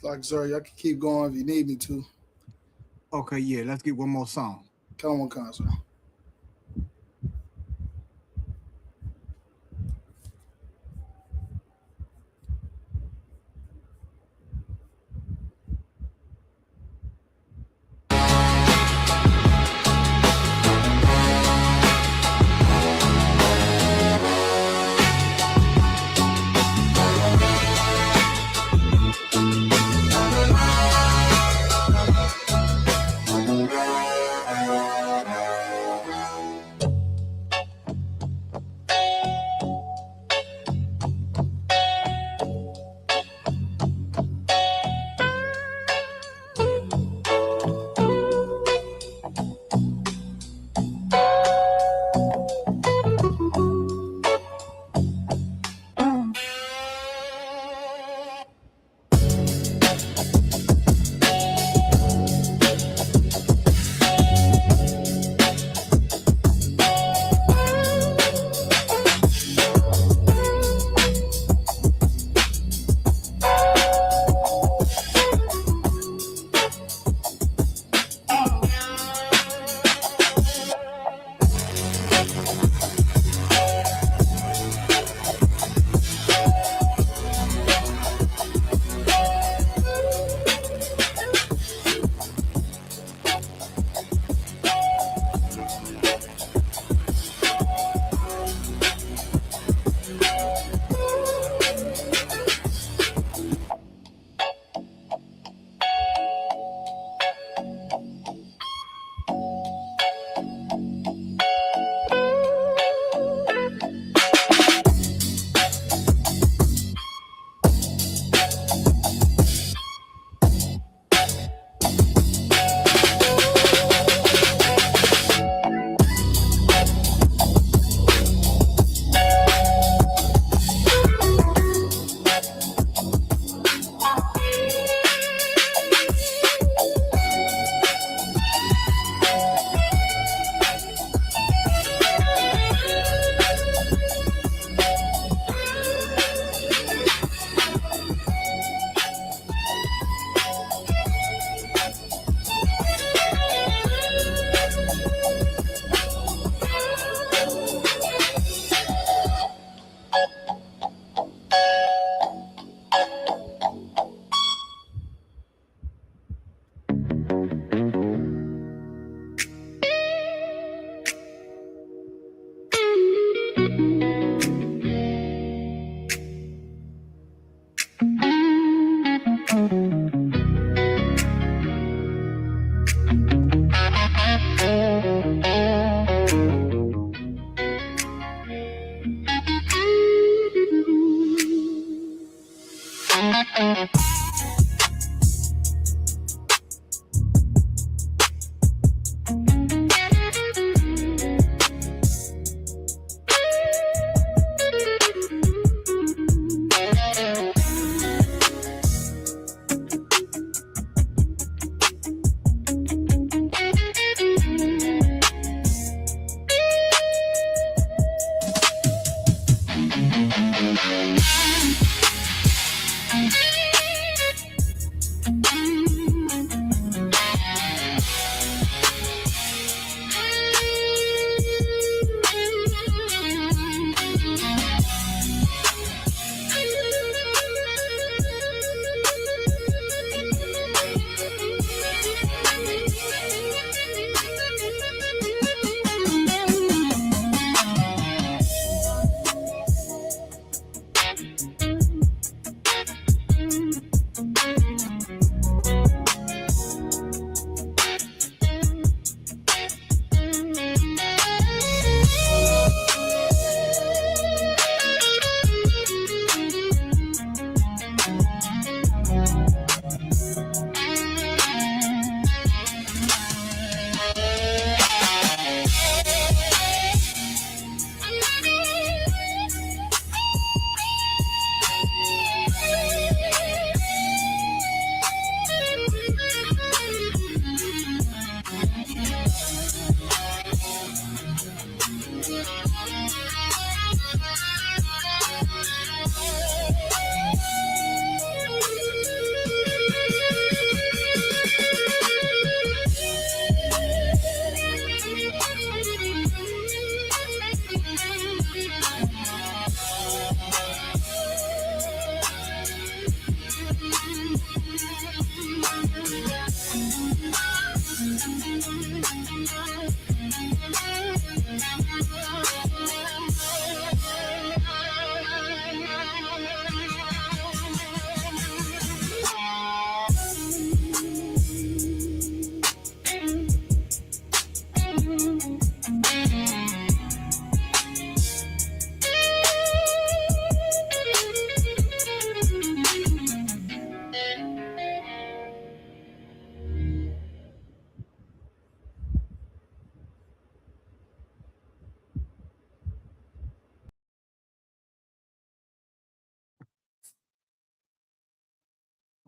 Like, sorry, I can keep going if you need me to. Okay, yeah, let's get one more song. Come on, console.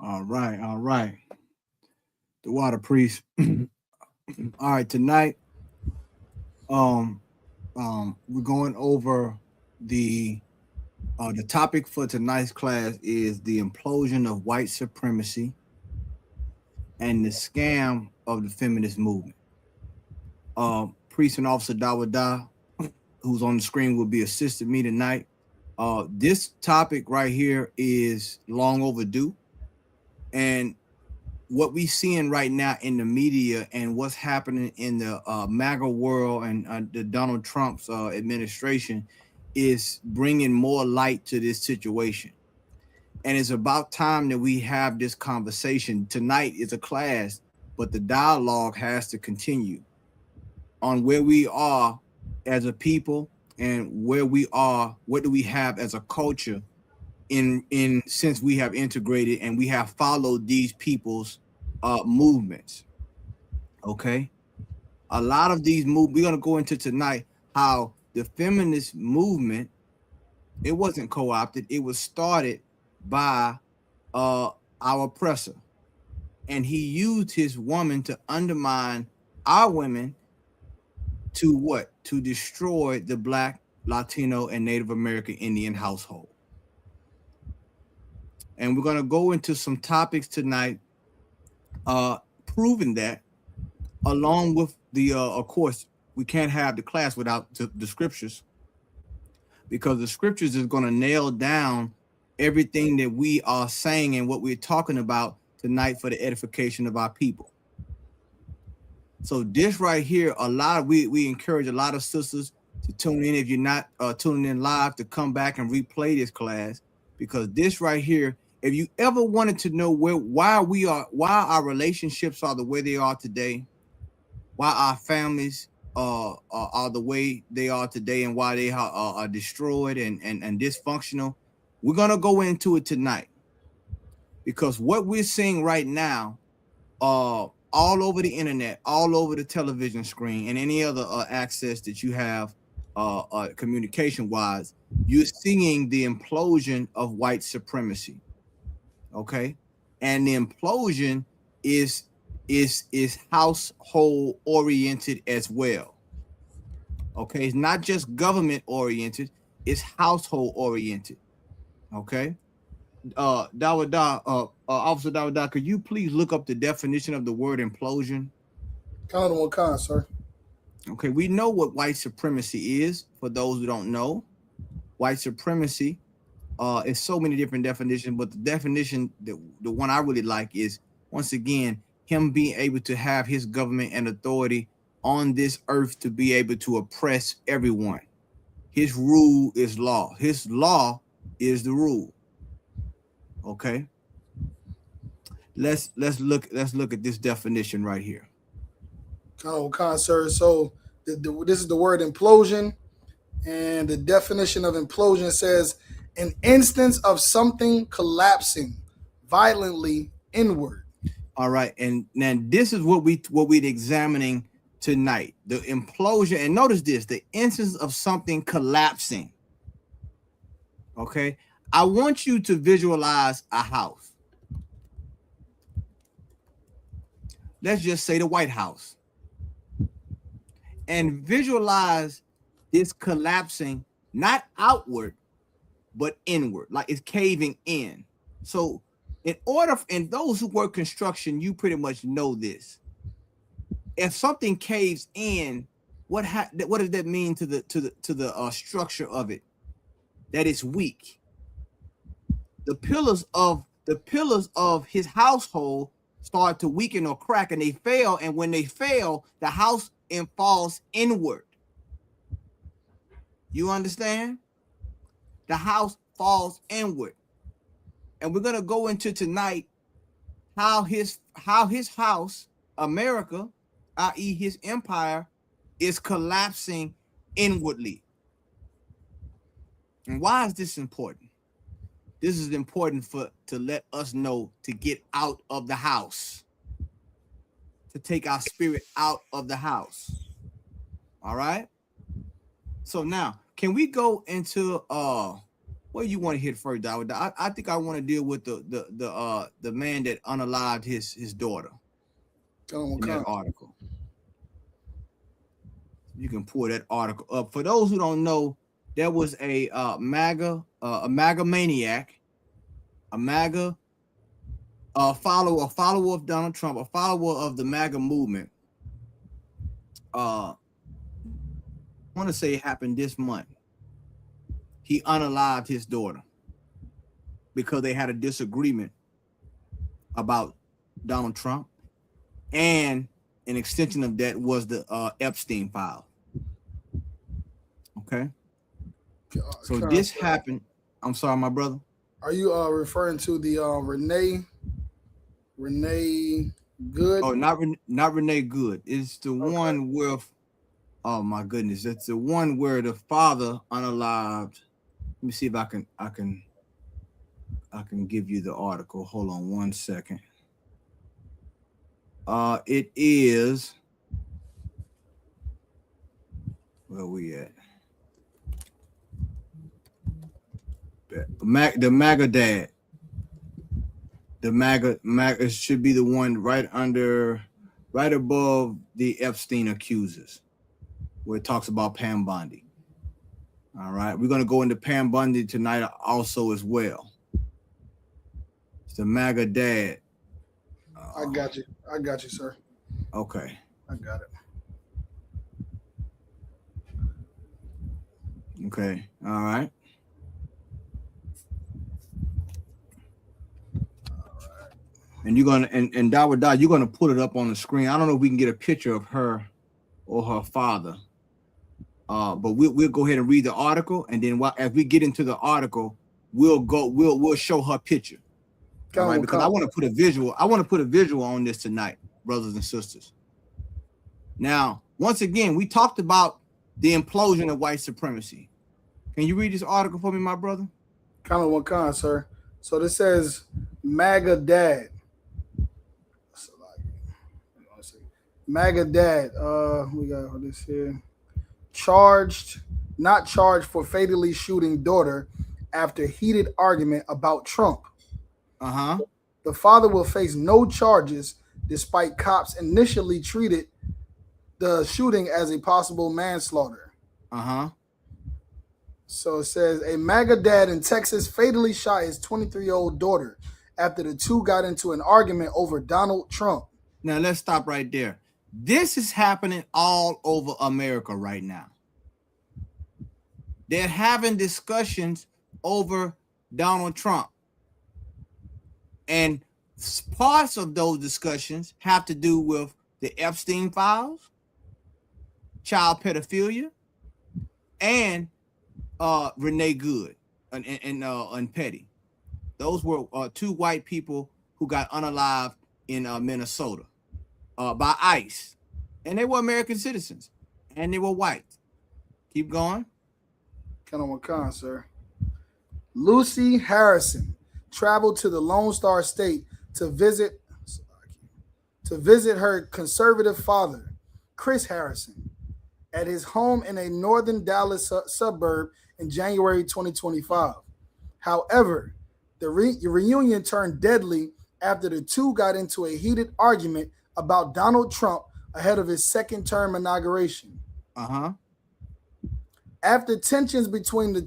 All right, all right. The water priest. All right, tonight, we're going over the topic for tonight's class is the implosion of white supremacy and the scam of the feminist movement. Priest and Officer Dawada, who's on the screen, will be assisting me tonight. This topic right here is long overdue, and what we seeing right now in the media and what's happening in the MAGA world and the Donald Trump's administration is bringing more light to this situation. And it's about time that we have this conversation. Tonight is a class, but the dialogue has to continue on where we are as a people and where we are, what do we have as a culture in since we have integrated and we have followed these people's movements. Okay, a lot of these we're going to go into tonight how the feminist movement, it wasn't co-opted, it was started by our oppressor, and he used his woman to undermine our women to what? To destroy the Black, Latino, and Native American Indian household. And we're going to go into some topics tonight proving that, along with the of course we can't have the class without the scriptures, because the scriptures is going to nail down everything that we are saying and what we're talking about tonight for the edification of our people. So this right here, we encourage a lot of sisters to tune in. If you're not tuning in live, to come back and replay this class, because this right here, if you ever wanted to know why our relationships are the way they are today, why our families are the way they are today, and why they are destroyed and dysfunctional, we're gonna go into it tonight, because what we're seeing right now, all over the internet, all over the television screen, and any other access that you have, communication wise, you're seeing the implosion of white supremacy. Okay, and the implosion is household oriented as well. Okay, it's not just government oriented, it's household oriented. Okay, Dawada, Officer Dawada, could you please look up the definition of the word implosion? Count on one, sir. Okay, we know what white supremacy is. For those who don't know, white supremacy is so many different definitions, but the definition, the one I really like, is, once again, him being able to have his government and authority on this earth to be able to oppress everyone. His rule is law. His law is the rule. Okay. Let's look at this definition right here. Count on, sir. So this is the word implosion, and the definition of implosion says an instance of something collapsing violently inward. All right, and now this is what we're examining tonight: the implosion. And notice this: the instance of something collapsing. Okay, I want you to visualize a house. Let's just say the White House, and visualize this collapsing, not outward, but inward, like it's caving in. So, and those who work construction, you pretty much know this. If something caves in, what does that mean to the structure of it? That it's weak. The pillars of his household start to weaken or crack, and they fail. And when they fail, the house falls inward. You understand? The house falls inward. And we're gonna go into tonight how his house, America, i.e. his empire, is collapsing inwardly. And why is this important? This is important to let us know to get out of the house, to take our spirit out of the house. All right. So now, can we go into What do you want to hit first, Dawid? I think I want to deal with the man that unalived his daughter Kind in that of article. You can pull that article up. For those who don't know, there was a MAGA maniac, a MAGA a follower of Donald Trump, a follower of the MAGA movement. I want to say it happened this month. He unalived his daughter because they had a disagreement about Donald Trump, and an extension of that was the Epstein file. Okay, so this happened. I'm sorry, my brother. Are you referring to the Renee Good? Oh, not Renee Good. It's the one with. Oh my goodness, it's the one where the father unalived. Let me see if I can give you the article. Hold on 1 second. It is. Where we at? The MAGA dad. The MAGA should be the one right above the Epstein accusers, where it talks about Pam Bondi. All right, we're gonna go into Pam Bondi tonight also as well. It's the MAGA dad. I got you, sir. Okay. I got it. Okay. All right. And you're gonna and Dawid, you're gonna put it up on the screen. I don't know if we can get a picture of her or her father. But we'll go ahead and read the article, and then as we get into the article, we'll show her picture. All right, because I want to put a visual. I want to put a visual on this tonight, brothers and sisters. Now, once again, we talked about the implosion of white supremacy. Can you read this article for me, my brother? Kind, sir. So this says MAGA dad. MAGA dad. We got this here. Not charged for fatally shooting daughter after heated argument about Trump. The father will face no charges despite cops initially treated the shooting as a possible manslaughter. So it says a MAGA dad in Texas fatally shot his 23-year-old daughter after the two got into an argument over Donald Trump. Now let's stop right there. This is happening all over America right now. They're having discussions over Donald Trump. And parts of those discussions have to do with the Epstein files, child pedophilia, and Renee Good and Petty. Those were two white people who got unalived in Minnesota by ICE. And they were American citizens. And they were white. Keep going. Kind, sir. Lucy Harrison traveled to the Lone Star State to visit her conservative father, Chris Harrison, at his home in a northern Dallas suburb in January 2025. However, the reunion turned deadly after the two got into a heated argument about Donald Trump ahead of his second-term inauguration. After the tensions between the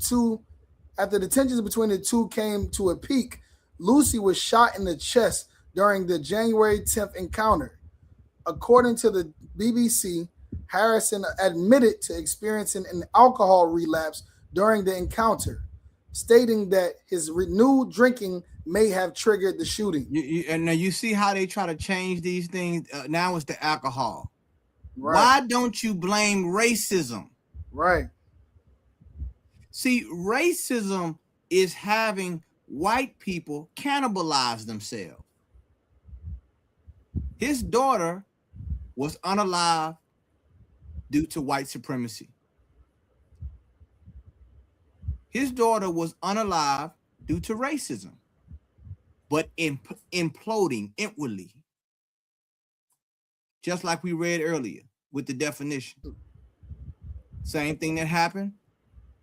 two came to a peak, Lucy was shot in the chest during the January 10th encounter. According to the BBC, Harrison admitted to experiencing an alcohol relapse during the encounter, stating that his renewed drinking may have triggered the shooting. And now you see how they try to change these things. Now it's the alcohol. Right. Why don't you blame racism? Right. See, racism is having white people cannibalize themselves. His daughter was unalived due to white supremacy. His daughter was unalived due to racism, but imploding inwardly, just like we read earlier with the definition. Same thing that happened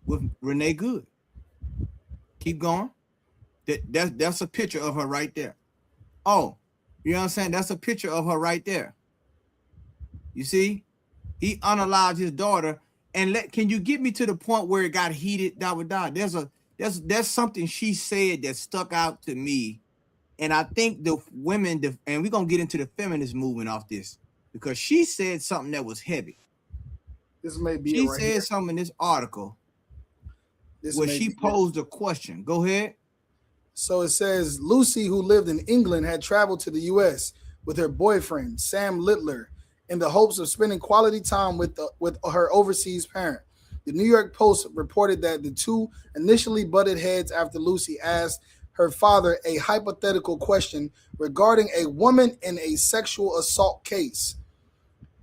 with Renee Good. Keep going. That's a picture of her right there. Oh, you know what I'm saying? That's a picture of her right there. You see? He unalived his daughter. And can you get me to the point where it got heated? There's something she said that stuck out to me. And I think the women, and we're gonna get into the feminist movement off this, because she said something that was heavy. This may be it She right here. said something in this article This where may she be it. posed a question. Go ahead. So it says Lucy, who lived in England, had traveled to the U.S. with her boyfriend, Sam Littler, in the hopes of spending quality time with her overseas parent. The New York Post reported that the two initially butted heads after Lucy asked her father a hypothetical question regarding a woman in a sexual assault case.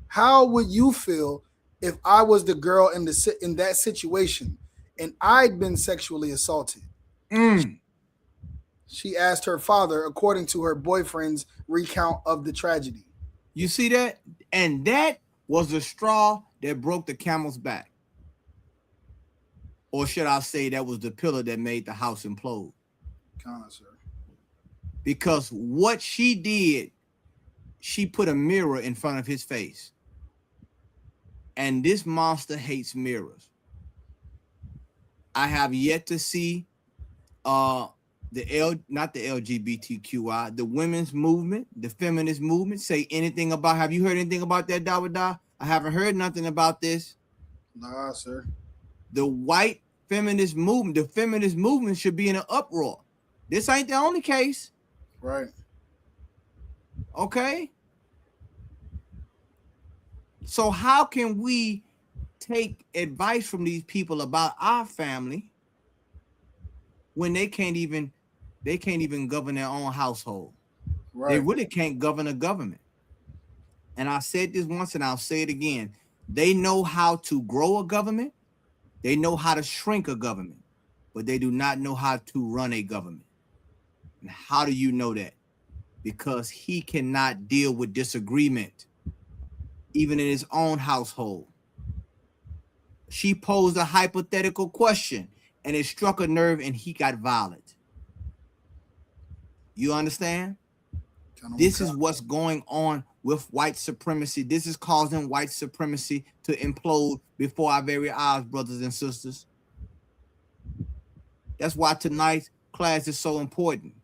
How would you feel if I was the girl in that situation and I'd been sexually assaulted? She asked her father, according to her boyfriend's recount of the tragedy. You see that? And that was the straw that broke the camel's back. Or should I say that was the pillar that made the house implode? Kind of, sir. Because what she did, she put a mirror in front of his face. And this monster hates mirrors. I have yet to see not the LGBTQI, the women's movement, the feminist movement, say anything about. Have you heard anything about that, Dawada? I haven't heard nothing about this. Nah, sir. The white feminist movement, the feminist movement should be in an uproar. This ain't the only case. Right. Okay. So how can we take advice from these people about our family when they can't even govern their own household? Right. They really can't govern a government. And I said this once and I'll say it again. They know how to grow a government. They know how to shrink a government, but they do not know how to run a government. And how do you know that? Because he cannot deal with disagreement, even in his own household. She posed a hypothetical question and it struck a nerve and he got violent. You understand? This is what's going on with white supremacy. This is causing white supremacy to implode before our very eyes, brothers and sisters. That's why tonight's class is so important.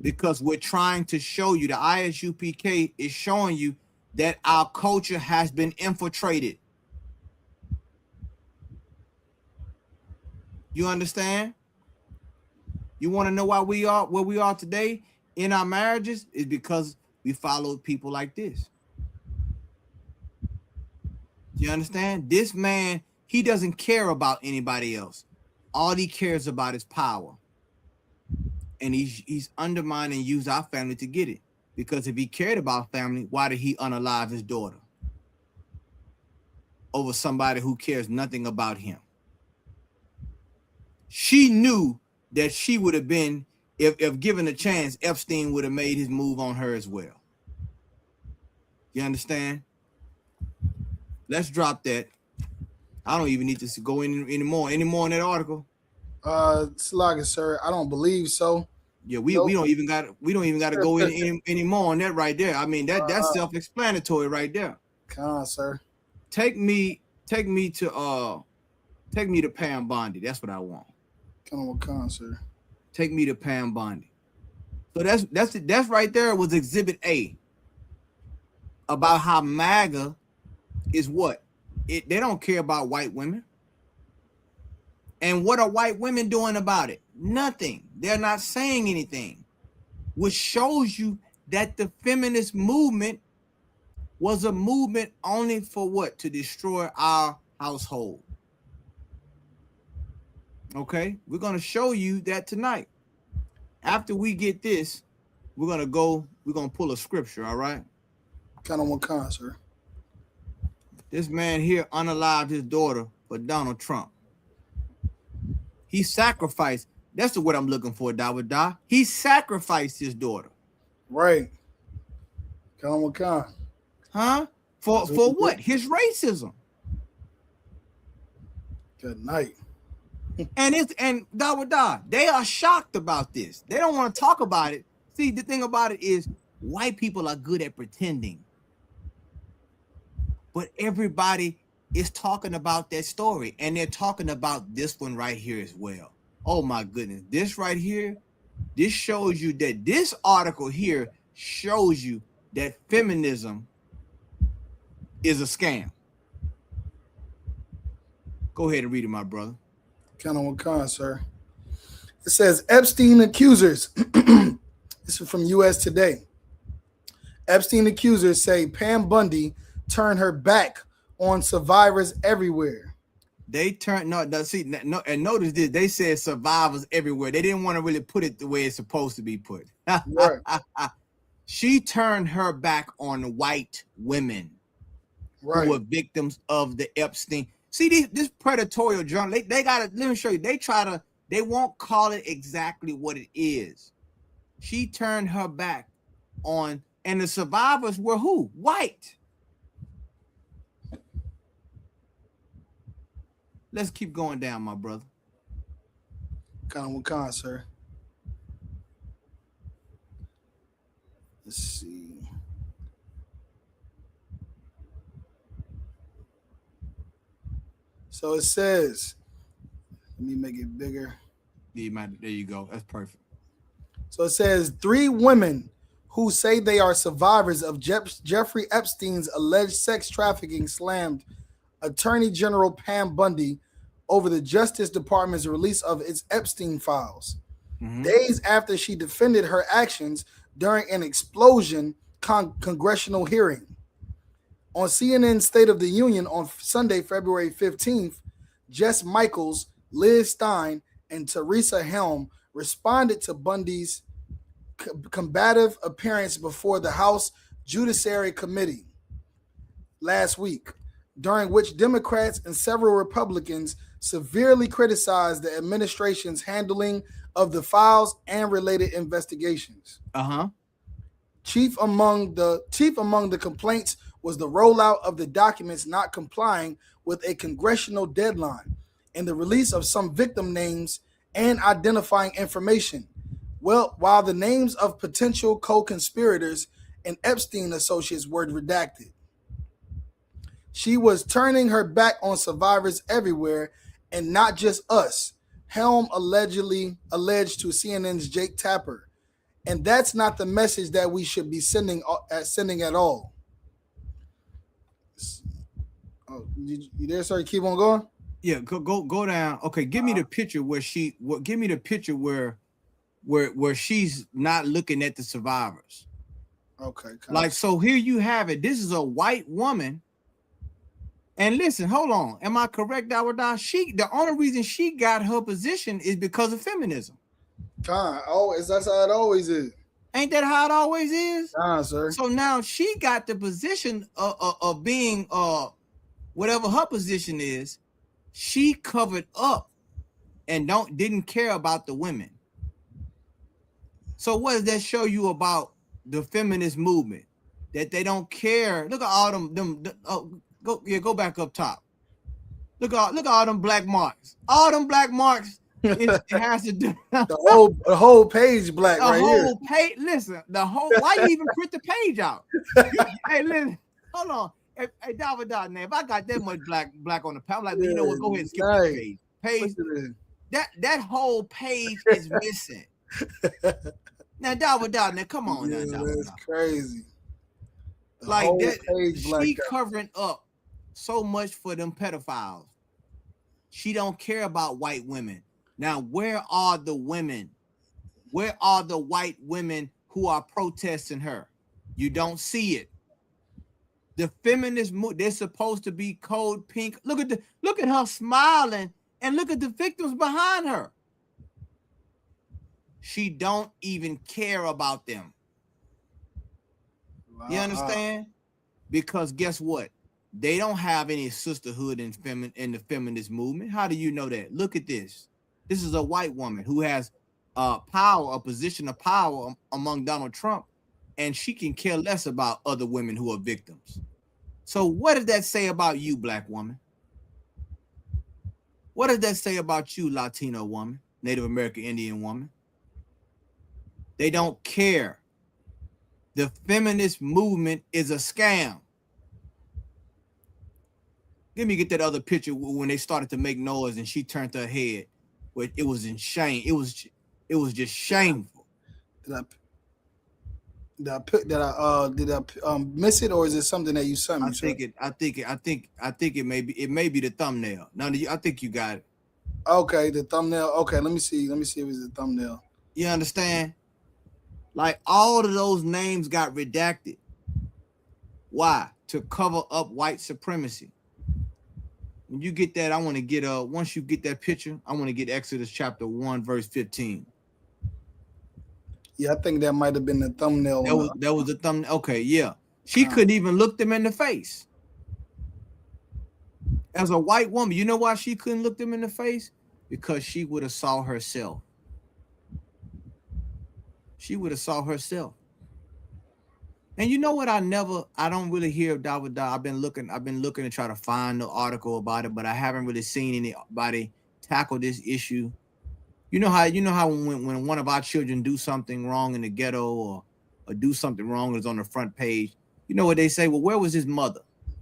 Because we're trying to show you, the ISUPK is showing you that our culture has been infiltrated. You understand? You want to know why we are where we are today in our marriages? Is because we followed people like this. You understand? This man, he doesn't care about anybody else. All he cares about is power. And he's undermining and use our family to get it. Because if he cared about family, why did he unalive his daughter over somebody who cares nothing about him? She knew that she would have been, if given a chance, Epstein would have made his move on her as well. You understand? Let's drop that. I don't even need to go in anymore in that article. Slaga, sir, I don't believe so. Yeah, we don't even got to go in anymore on that right there. I mean that's self-explanatory right there. Come on, sir. Take me to Pam Bondi. That's what I want. Come on, sir. Take me to Pam Bondi. So that's right there was Exhibit A about how MAGA is what? They don't care about white women. And what are white women doing about it? Nothing. They're not saying anything, which shows you that the feminist movement was a movement only for what? To destroy our household. Okay, we're going to show you that tonight. After we get this, we're going to pull a scripture, all right? Kind of one kind, sir. This man here unalived his daughter for Donald Trump. He sacrificed. That's the word I'm looking for, Dawada. He sacrificed his daughter. Right. Kind of one kind. Huh? For what? His racism. Good night. and they are shocked about this. They don't want to talk about it. See, the thing about it is white people are good at pretending, but everybody is talking about that story, and they're talking about this one right here as well. Oh my goodness, this right here, this shows you that this article here shows you that feminism is a scam. Go ahead and read it, my brother. Kind of what kind, sir. It says Epstein accusers. This is from U.S. Today. Epstein accusers say Pam Bundy turned her back on survivors everywhere. They turned and notice this. They said survivors everywhere. They didn't want to really put it the way it's supposed to be put. Right. She turned her back on white women Right. who were victims of the Epstein. See, this predatorial journal, they got to, let me show you. They won't call it exactly what it is. She turned her back on, and the survivors were who? White. Let's keep going down, my brother. Kind of what kind, sir. Let's see. So it says, let me make it bigger. There you go. That's perfect. So it says 3 women who say they are survivors of Jeffrey Epstein's alleged sex trafficking slammed Attorney General Pam Bundy over the Justice Department's release of its Epstein files, days after she defended her actions during an Implosion congressional hearing. On CNN's State of the Union on Sunday, February 15th, Jess Michaels, Liz Stein, and Teresa Helm responded to Bundy's combative appearance before the House Judiciary Committee last week, during which Democrats and several Republicans severely criticized the administration's handling of the files and related investigations. Chief among the complaints was the rollout of the documents not complying with a congressional deadline and the release of some victim names and identifying information. Well, while the names of potential co-conspirators and Epstein associates were redacted. She was turning her back on survivors everywhere and not just us, Helm alleged to CNN's Jake Tapper. And that's not the message that we should be sending at all. Oh, you there, sir? Keep on going? Yeah, go down. Okay, give me the picture where where she's not looking at the survivors. Okay. Like, so here you have it. This is a white woman. And listen, hold on. Am I correct, Dawadah? The only reason she got her position is because of feminism. That's how it always is. Ain't that how it always is? Sir. So now she got the position of being whatever her position is. She covered up and didn't care about the women. So what does that show you about the feminist movement? That they don't care. Look at all them go back up top. Look at all them black marks. All them black marks. It has to do the whole page black. The whole page. Listen, why you even print the page out? Hey, listen, hold on. Hey, Dawadah, man, if I got that much black on the page, I'm like, you know what? Go ahead and skip the page. That whole page is missing. Now, Dawadah, now come on, now, Dawadah. That's crazy. Like that, she covering up so much for them pedophiles. She don't care about white women. Now, where are the women? Where are the white women who are protesting her? You don't see it. The feminist movement, they're supposed to be code pink. Look at her smiling, and look at the victims behind her. She don't even care about them. You understand? Because guess what? They don't have any sisterhood in the feminist movement. How do you know that? Look at this. This is a white woman who has power, a position of power among Donald Trump, and she can care less about other women who are victims. So what does that say about you, black woman? What does that say about you, Latino woman, Native American Indian woman? They don't care. The feminist movement is a scam. Let me get that other picture when they started to make noise and she turned her head. Where it was in shame. It was just shameful. Did I miss it, or is it something that you sent me? I think it may be the thumbnail. Now I think you got it. Okay, the thumbnail. Okay, let me see if it's the thumbnail. You understand? Like all of those names got redacted. Why? To cover up white supremacy. When you get that, I want to get once you get that picture, I want to get Exodus chapter 1, verse 15. Yeah, I think that might have been the thumbnail. That was the thumbnail. Okay, yeah. She couldn't even look them in the face. As a white woman, you know why she couldn't look them in the face? Because she would have saw herself. She would have saw herself. And you know what? I don't really hear Dawood. I've been looking to try to find the article about it, but I haven't really seen anybody tackle this issue. You know how when one of our children do something wrong in the ghetto or do something wrong is on the front page, you know what they say? Well, where was his mother?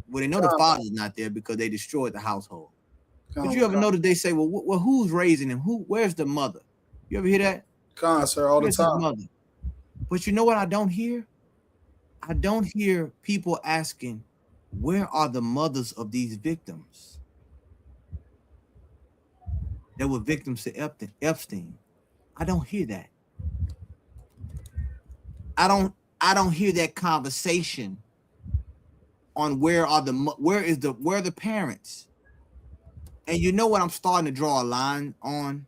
Well, they know the father's not there because they destroyed the household. But you ever notice they say, well, who's raising him? Where's the mother? You ever hear that? Sir, all Where's the time. his mother? But you know what I don't hear? I don't hear people asking, where are the mothers of these victims that were victims to Epstein? I don't hear that. I don't hear that conversation on where are the parents. And you know what I'm starting to draw a line on?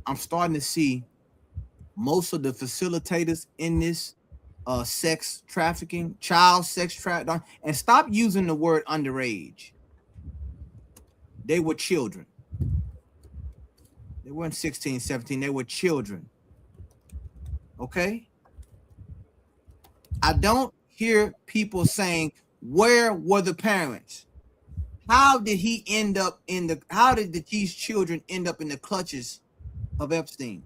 I'm starting to see most of the facilitators in this sex trafficking, child sex trafficking, and stop using the word underage. They were children. They weren't 16, 17. They were children. Okay? I don't hear people saying, where were the parents? How did these children end up in the clutches of Epstein?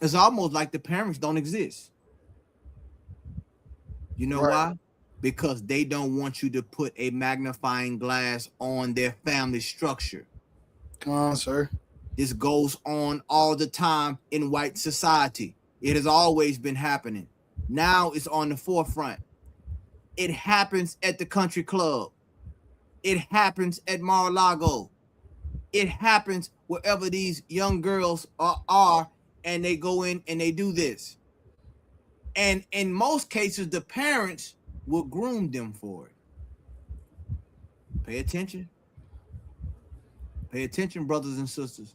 It's almost like the parents don't exist. You know why? Because they don't want you to put a magnifying glass on their family structure. Come on, sir. This goes on all the time in white society. It has always been happening. Now it's on the forefront. It happens at the country club. It happens at Mar-a-Lago. It happens wherever these young girls are, and they go in and they do this. And in most cases, the parents will groom them for it. Pay attention. Pay attention, brothers and sisters.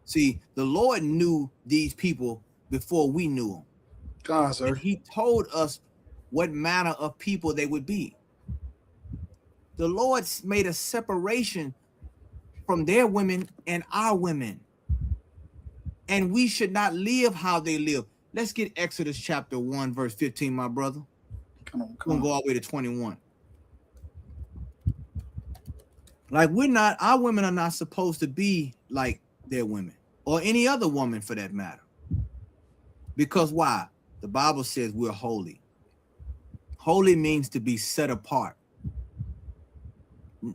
See, the Lord knew these people before we knew them. Come on, sir. And he told us what manner of people they would be. The Lord made a separation from their women and our women. And we should not live how they live. Let's get Exodus chapter 1, verse 15, my brother. Come on. We'll go all the way to 21. Like our women are not supposed to be like their women or any other woman for that matter. Because why? The Bible says we're holy. Holy means to be set apart.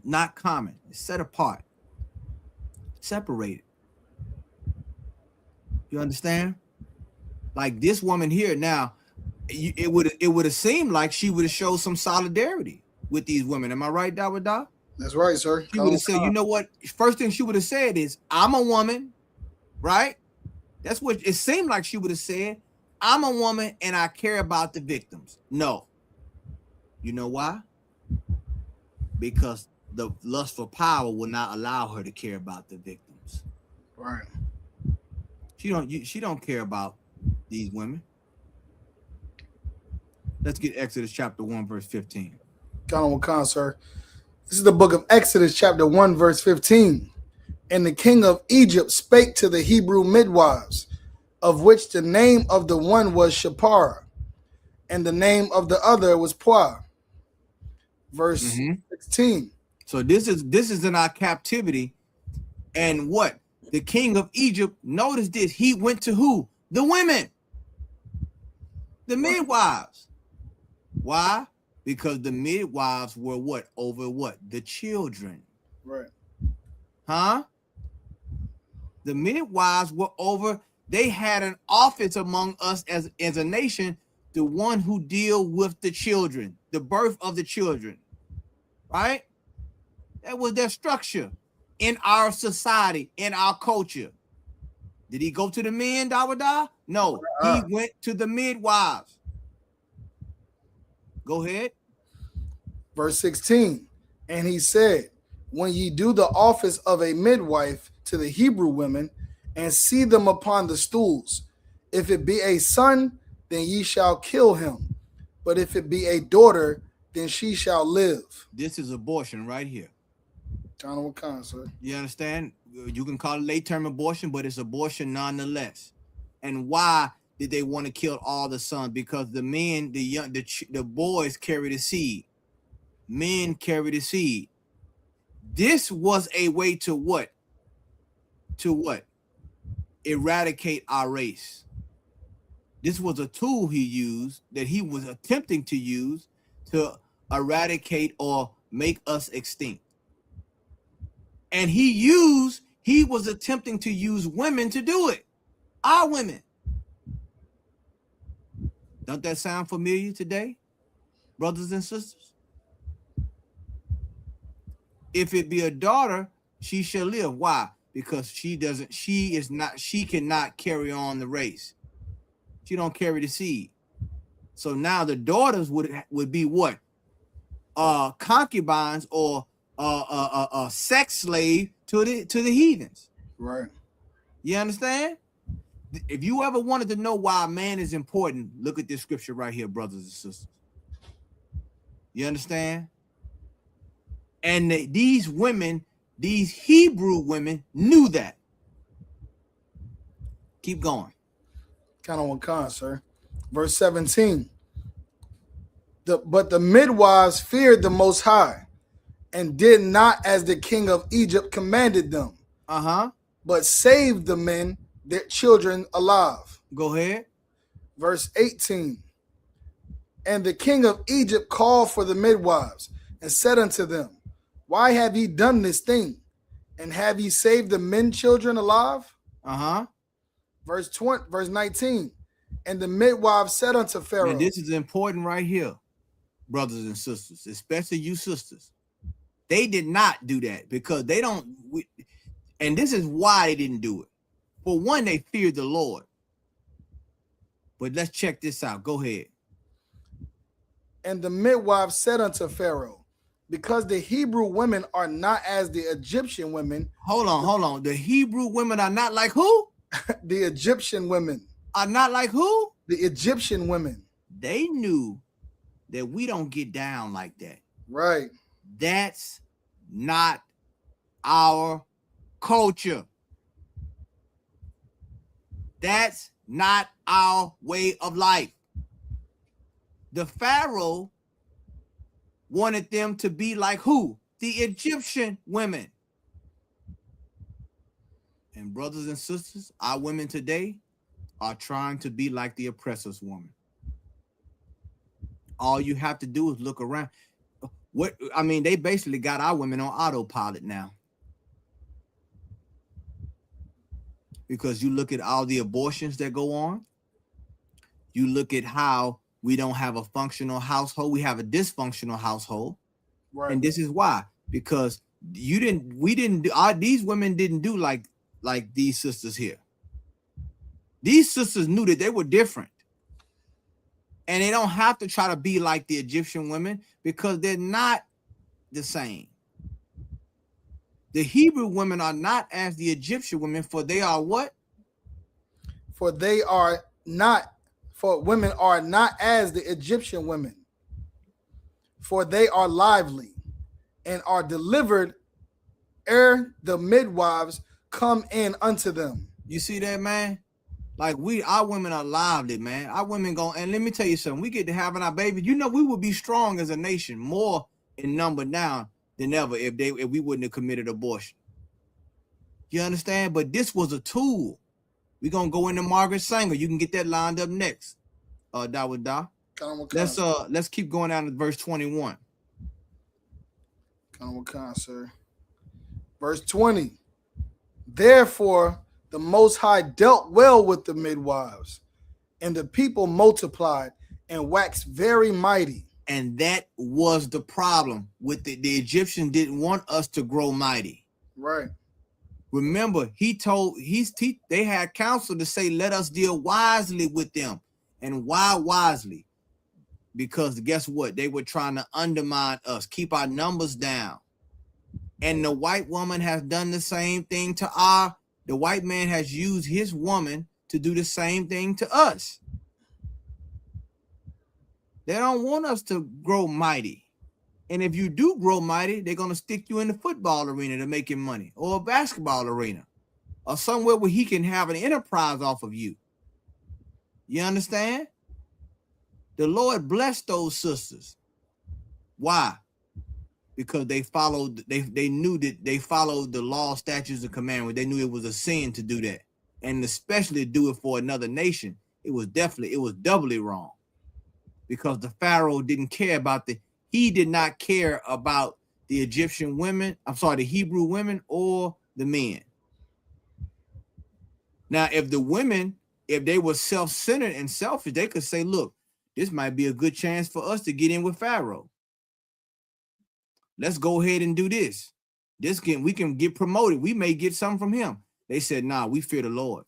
Not common. It's set apart. Separated. You understand? Like this woman here now, it would have seemed like she would have showed some solidarity with these women. Am I right, Dawood? That's right, sir. She would have said, you know what? First thing she would have said is, I'm a woman, right? That's what it seemed like she would have said. I'm a woman and I care about the victims. No. You know why? Because the lust for power will not allow her to care about the victims. Right. She don't care about these women. Let's get Exodus chapter 1, verse 15. Come on, sir. This is the book of Exodus chapter 1, verse 15. And the king of Egypt spake to the Hebrew midwives, of which the name of the one was Shapar, and the name of the other was Puah. Verse 16. So this is in our captivity. And what? The king of Egypt, notice this, he went to who? The women. The midwives. Why? Because the midwives were what? Over what? The children. Right. Huh? The midwives were over, they had an office among us as a nation, the one who deal with the children, the birth of the children. Right? That was their structure in our society, in our culture. Did he go to the men, Dawada? No, he went to the midwives. Go ahead. Verse 16. And he said, when ye do the office of a midwife to the Hebrew women, and see them upon the stools, if it be a son, then ye shall kill him. But if it be a daughter, then she shall live. This is abortion right here. What kind, sir? You understand? You can call it late term abortion, but it's abortion nonetheless. And why did they want to kill all the sons? Because the men, the boys carry the seed. Men carry the seed. This was a way to what? To what? Eradicate our race. This was a tool he used, that he was attempting to use to eradicate or make us extinct. And he was attempting to use women to do it. Our women. Don't that sound familiar today, brothers and sisters? If it be a daughter, she shall live. Why? Because she cannot carry on the race. She don't carry the seed. So now the daughters would be what? Concubines or a sex slave to the heathens. Right. You understand? If you ever wanted to know why a man is important, look at this scripture right here, brothers and sisters. You understand? And these women, these Hebrew women, knew that. Keep going. Kind of one con, sir. Verse 17. But the midwives feared the Most High, and did not as the king of Egypt commanded them, but saved the men, their children, alive. Go ahead. Verse 18. And the king of Egypt called for the midwives, and said unto them, why have ye done this thing? And have ye saved the men children alive? Verse 19. And the midwives said unto Pharaoh. And this is important right here, brothers and sisters, especially you sisters. They did not do that because they don't, and this is why they didn't do it. For one, they feared the Lord. But let's check this out. Go ahead. And the midwives said unto Pharaoh, because the Hebrew women are not as the Egyptian women. Hold on. The Hebrew women are not like who? The Egyptian women. Are not like who? The Egyptian women. They knew that we don't get down like that. Right. That's not our culture. That's not our way of life. The Pharaoh wanted them to be like who? The Egyptian women. And brothers and sisters, our women today are trying to be like the oppressor's woman. All you have to do is look around. They basically got our women on autopilot now. Because you look at all the abortions that go on. You look at how we don't have a functional household. We have a dysfunctional household. Right. And this is why. Because these women didn't do like these sisters here. These sisters knew that they were different. And they don't have to try to be like the Egyptian women because they're not the same. The Hebrew women are not as the Egyptian women, for they are what? For women are not as the Egyptian women. For they are lively and are delivered ere the midwives come in unto them. You see that, man? Like our women are lively, man. Our women and let me tell you something. We get to having our babies. You know, we would be strong as a nation, more in number now than ever if we wouldn't have committed abortion. You understand? But this was a tool. We're gonna go into Margaret Sanger. You can get that lined up next. Dawada. Let's keep going down to verse 21. Sir. Verse 20. Therefore, the Most High dealt well with the midwives, and the people multiplied and waxed very mighty. And that was the problem with the Egyptians didn't want us to grow mighty. Right. Remember, they had counsel to say, let us deal wisely with them. And why wisely? Because guess what? They were trying to undermine us, keep our numbers down. And the white woman has done the same thing to the white man has used his woman to do the same thing to us. They don't want us to grow mighty. And if you do grow mighty, they're going to stick you in the football arena to make him money, or a basketball arena, or somewhere where he can have an enterprise off of you. You understand? The Lord blessed those sisters. Why? Because they followed, they knew that they followed the law, statutes, and commandments. They knew it was a sin to do that. And especially do it for another nation. It was doubly wrong. Because the Pharaoh didn't care about he did not care about the Egyptian women, the Hebrew women or the men. Now, if the women, if they were self-centered and selfish, they could say, look, this might be a good chance for us to get in with Pharaoh. Let's go ahead and do this. We can get promoted. We may get something from him. They said, nah, we fear the Lord.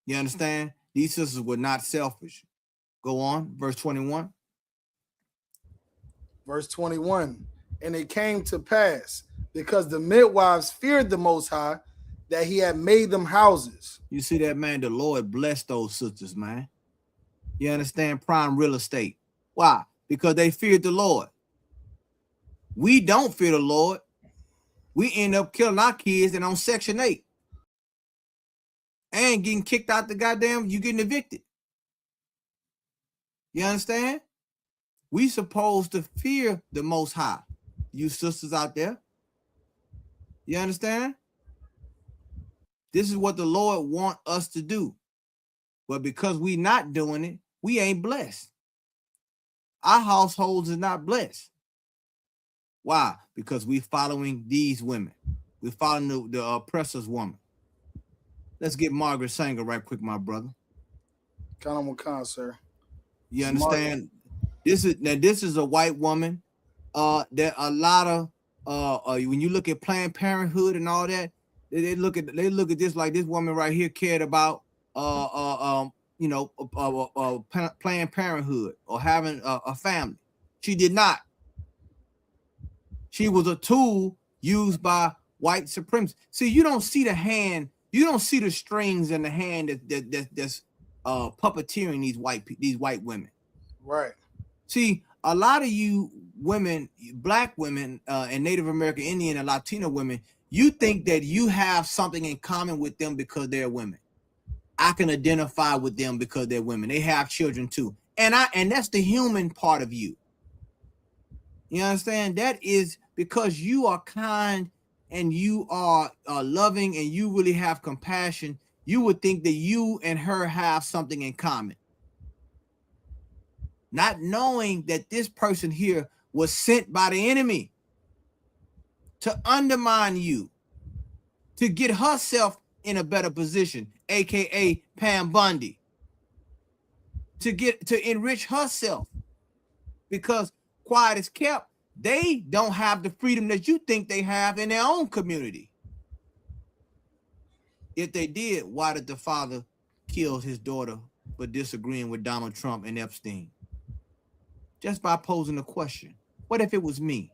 You understand? These sisters were not selfish. Go on, verse 21. Verse 21. And it came to pass, because the midwives feared the Most High, that he had made them houses. You see that, man? The Lord blessed those sisters, man. You understand? Prime real estate. Why? Because they feared the Lord. We don't fear the Lord. We end up killing our kids and on Section 8. And getting kicked out you getting evicted. You understand? We supposed to fear the Most High. You sisters out there. You understand? This is what the Lord want us to do. But because we not doing it, we ain't blessed. Our households is not blessed. Why? Because we following these women. We following the oppressor's woman. Let's get Margaret Sanger right quick, my brother. Sir. You understand? This is a white woman. There are a lot of when you look at Planned Parenthood and all that, they look at this like this woman right here cared about Planned Parenthood or having a family. She did not. She was a tool used by white supremacists. See, you don't see the hand, you don't see the strings in the hand that's puppeteering these white women. Right. See, a lot of you women, black women, and Native American, Indian, and Latino women, you think that you have something in common with them because they're women. I can identify with them because they're women. They have children too. And that's the human part of you. You understand? That is because you are kind and you are loving and you really have compassion. You would think that you and her have something in common. Not knowing that this person here was sent by the enemy to undermine you, to get herself in a better position, aka Pam Bundy, to enrich herself. Because quiet as kept, they don't have the freedom that you think they have in their own community. If they did, why did the father kill his daughter for disagreeing with Donald Trump and Epstein? Just by posing a question. What if it was me?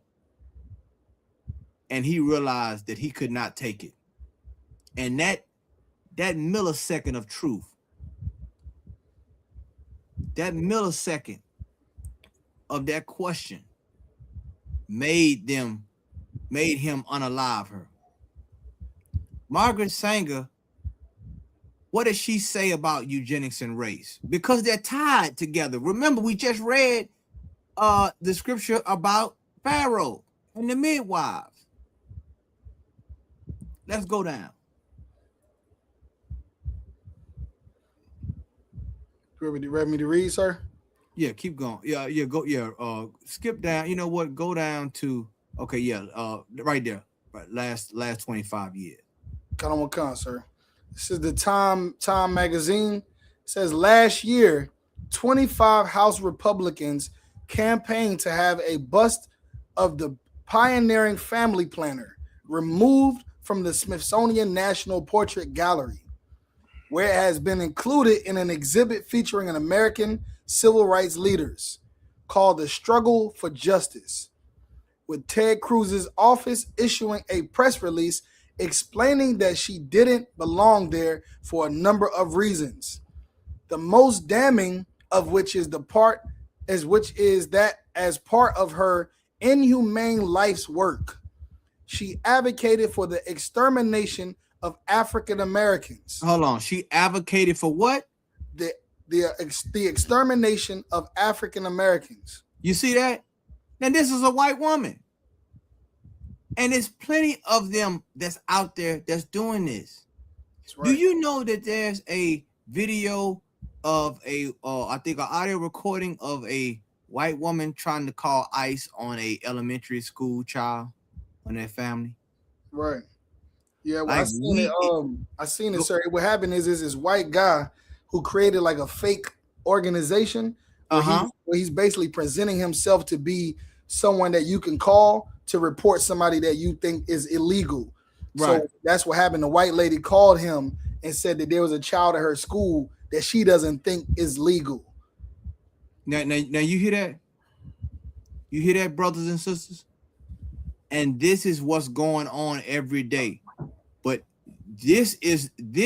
And he realized that he could not take it. And that millisecond of truth, that millisecond of that question made him unalive her. Margaret Sanger, what does she say about eugenics and race? Because they're tied together. Remember, we just read the scripture about Pharaoh and the midwives. Let's go down. You ready me to read, sir? Yeah, keep going. Yeah, go. Yeah, skip down. You know what? Go down to okay. Yeah, right there. Right, last 25 years. Cut on one sir. This is the Time magazine. It says last year, 25 House Republicans campaigned to have a bust of the pioneering family planner removed from the Smithsonian National Portrait Gallery, where it has been included in an exhibit featuring an American civil rights leaders called The Struggle for Justice, with Ted Cruz's office issuing a press release explaining that she didn't belong there for a number of reasons. The most damning of which is that as part of her inhumane life's work, she advocated for the extermination of African Americans. Hold on. She advocated for what? The extermination of African Americans. You see that? Now this is a white woman. And there's plenty of them that's out there that's doing this. Right. Do you know that there's a video of I think an audio recording of a white woman trying to call ICE on a elementary school child, on their family? Right. Yeah, well, I seen it, sir. What happened is this white guy who created like a fake organization where he's basically presenting himself to be someone that you can call to report somebody that you think is illegal. Right. So that's what happened. The white lady called him and said that there was a child at her school that she doesn't think is legal. Now you hear that? You hear that, brothers and sisters? And this is what's going on every day. But this is the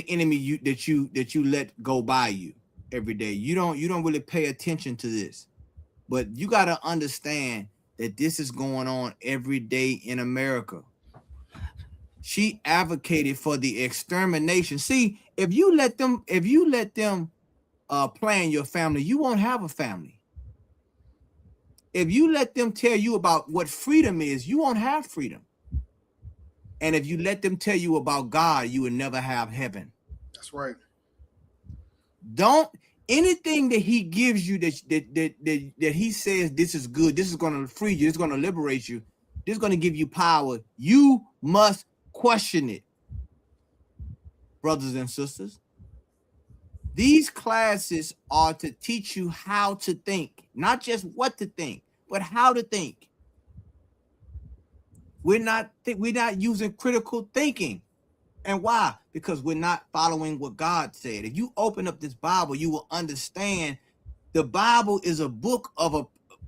enemy that you let go by you every day. You don't really pay attention to this. But you got to understand that this is going on every day in America. She advocated for the extermination. See, if you let them plan your family, you won't have a family. If you let them tell you about what freedom is, you won't have freedom. And if you let them tell you about God, you will never have heaven. That's right. Anything that he gives you that he says this is good, this is going to free you, this is going to liberate you, this is going to give you power, you must question it, brothers and sisters. These classes are to teach you how to think, not just what to think, but how to think. We're not using critical thinking. And why? Because we're not following what God said. If you open up this Bible, you will understand the Bible is a book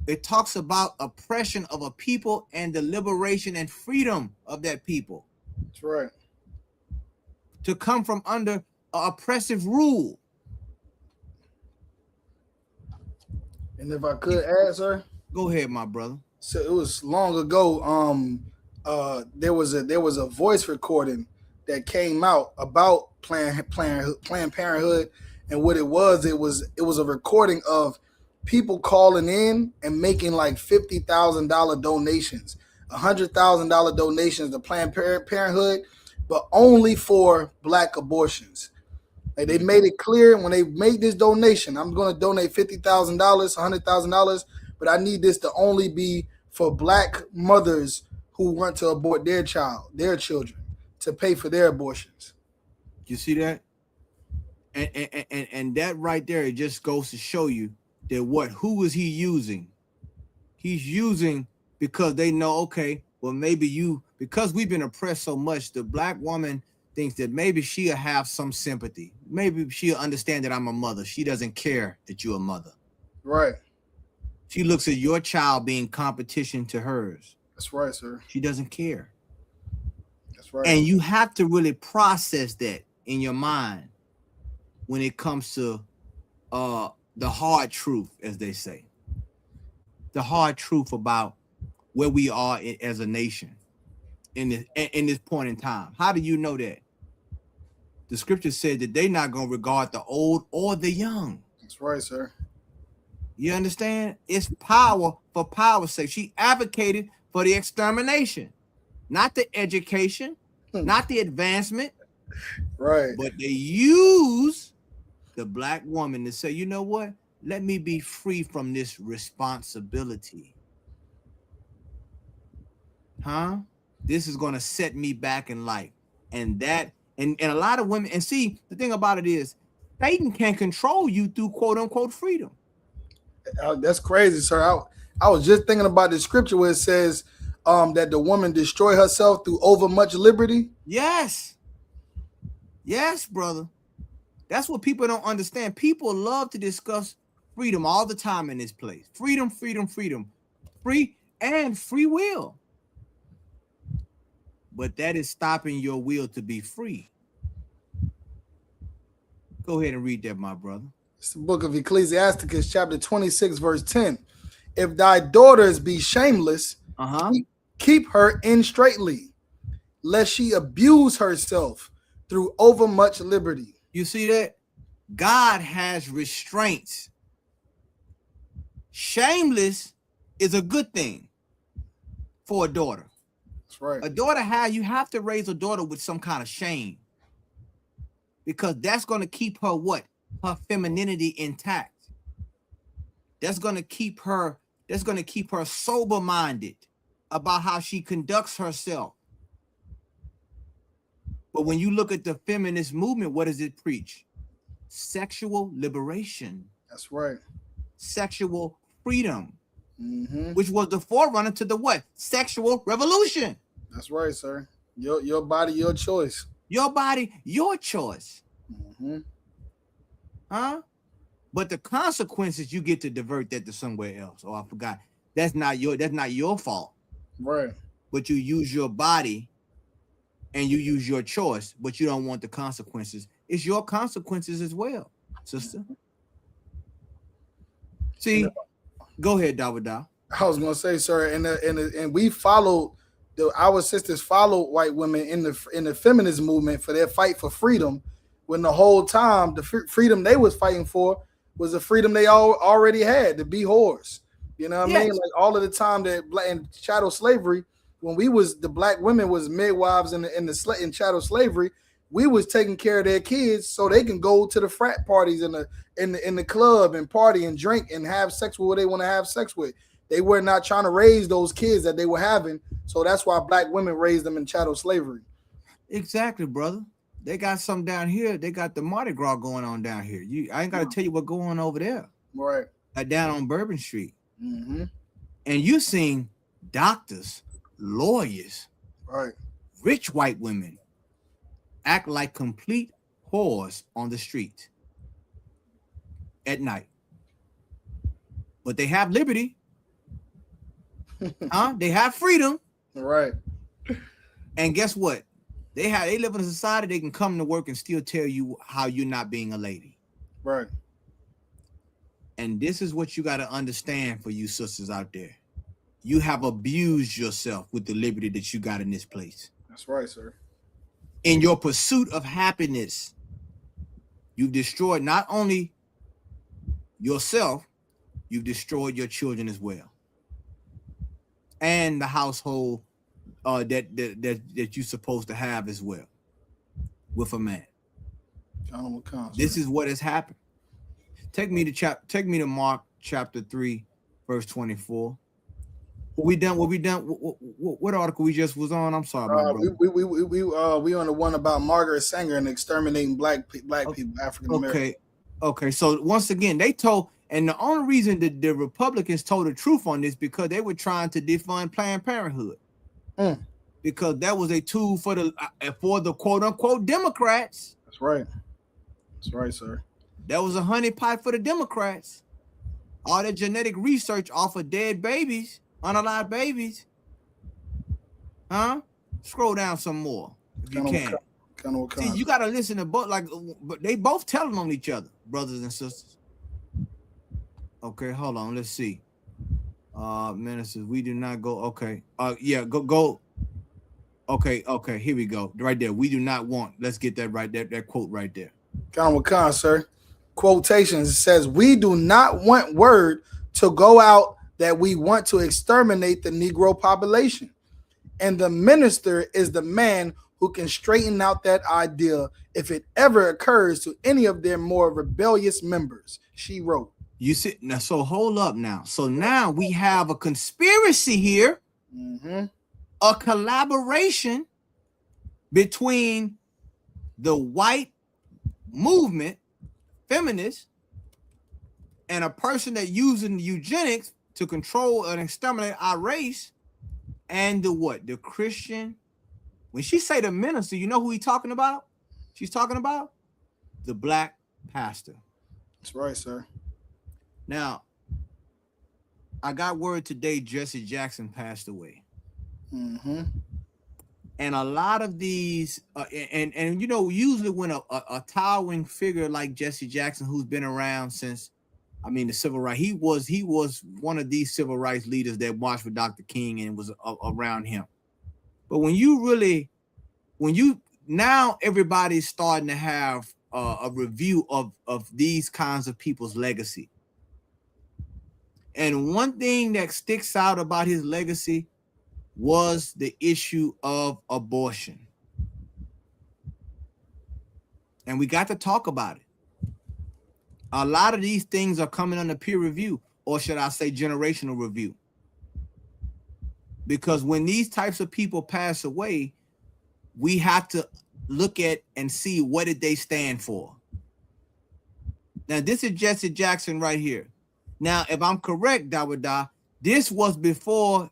it talks about oppression of a people and the liberation and freedom of that people. That's right. To come from under an oppressive rule. And if I could add, sir. Go ahead, my brother. So it was long ago. There was a voice recording that came out about Planned Parenthood, and what it was a recording of people calling in and making like $50,000 donations, $100,000 donations to Planned Parenthood, but only for Black abortions. Like they made it clear when they made this donation, I'm going to donate $50,000, $100,000, but I need this to only be for Black mothers who want to abort their children, to pay for their abortions. You see that? And that right there, it just goes to show you that who is he using? He's using because they know, okay, well, maybe because we've been oppressed so much, the Black woman thinks that maybe she'll have some sympathy. Maybe she'll understand that I'm a mother. She doesn't care that you're a mother. Right. She looks at your child being competition to hers. That's right, sir. She doesn't care. That's right. And you have to really process that in your mind when it comes to the hard truth, as they say. The hard truth about where we are as a nation in this point in time. How do you know that? The scripture said that they're not going to regard the old or the young. That's right, sir. You understand? It's power for power's sake. She advocated for the extermination, not the education, not the advancement, Right. but they use the black woman to say, you know what? Let me be free from this responsibility. Huh? This is going to set me back in life. And a lot of women, and see, the thing about it is, Satan can control you through quote unquote freedom. That's crazy, sir. I was just thinking about the scripture where it says that the woman destroy herself through overmuch liberty. Yes. Yes, brother. That's what people don't understand. People love to discuss freedom all the time in this place. Freedom, freedom, freedom. Free and free will. But that is stopping your will to be free. Go ahead and read that, my brother. It's the book of Ecclesiasticus, chapter 26, verse 10. If thy daughters be shameless, keep her in straitly, lest she abuse herself through overmuch liberty. You see that? God has restraints. Shameless is a good thing for a daughter. That's right. A daughter you have to raise a daughter with some kind of shame, because that's going to keep her what? Her femininity intact. That's going to keep her sober-minded about how she conducts herself. But when you look at the feminist movement, what does it preach? Sexual liberation. That's right. Sexual freedom, which was the forerunner to the what? Sexual revolution. That's right, sir. Your body, your choice. Your body, your choice. Huh? But the consequences, you get to divert that to somewhere else. Oh, I forgot. That's not your fault. Right. But you use your body and you use your choice, but you don't want the consequences. It's your consequences as well, sister. See, go ahead, Dawada. I was gonna say, sir, and we followed our sisters followed white women in the feminist movement for their fight for freedom, when the whole time the freedom they was fighting for was the freedom they already had to be whores. You know what I mean? Like all of the time that in chattel slavery, when the black women was midwives in chattel slavery, we was taking care of their kids so they can go to the frat parties in the club and party and drink and have sex with what they want to have sex with. They were not trying to raise those kids that they were having, so that's why black women raised them in chattel slavery. Exactly, brother. They got some down here. They got the Mardi Gras going on down here. I ain't got to tell you what's going on over there. Right. Down on Bourbon Street. And you seen doctors, lawyers, right, rich white women act like complete whores on the street at night. But they have liberty. They have freedom. Right. And guess what? They live in a society they can come to work and still tell you how you're not being a lady. Right. And this is what you got to understand for you sisters out there. You have abused yourself with the liberty that you got in this place. That's right, sir. In your pursuit of happiness, you've destroyed not only yourself, you've destroyed your children as well. And the household that you're supposed to have as well with a man. This is what has happened. Take me to Mark chapter 3, verse 24. What article we just was on? I'm sorry, my brother. We on the one about Margaret Sanger and exterminating black people, African American. Okay. So once again, they told, and the only reason that the Republicans told the truth on this because they were trying to defund Planned Parenthood, because that was a tool for the quote unquote Democrats. That's right. That's right, sir. That was a honeypot for the Democrats. All that genetic research off of dead babies, unalive babies. Scroll down some more if you can. See, you gotta listen to both. But they both telling on each other, brothers and sisters. Okay, hold on. Let's see. Ministers, we do not go. Okay. Go. Okay. Here we go. Right there. We do not want. Let's get that right there. That quote right there. Sir. quotations. It says, "We do not want word to go out that we want to exterminate the Negro population. And the minister is the man who can straighten out that idea if it ever occurs to any of their more rebellious members," she wrote. You see, now, so hold up now. So now we have a conspiracy here, a collaboration between the white movement, feminists, and a person that using eugenics to control and exterminate our race, and the what? The Christian. When she say the minister, you know who he's talking about? She's talking about the black pastor. That's right, sir. Now, I got word today Jesse Jackson passed away. And a lot of these, and you know, usually when a towering figure like Jesse Jackson, who's been around since, I mean, the civil rights, he was one of these civil rights leaders that marched for Dr. King and was around him. But now everybody's starting to have a review of these kinds of people's legacy. And one thing that sticks out about his legacy was the issue of abortion. And we got to talk about it. A lot of these things are coming under peer review, or should I say generational review. Because when these types of people pass away, we have to look at and see what did they stand for. Now, this is Jesse Jackson right here. Now, if I'm correct, Dawada, this was before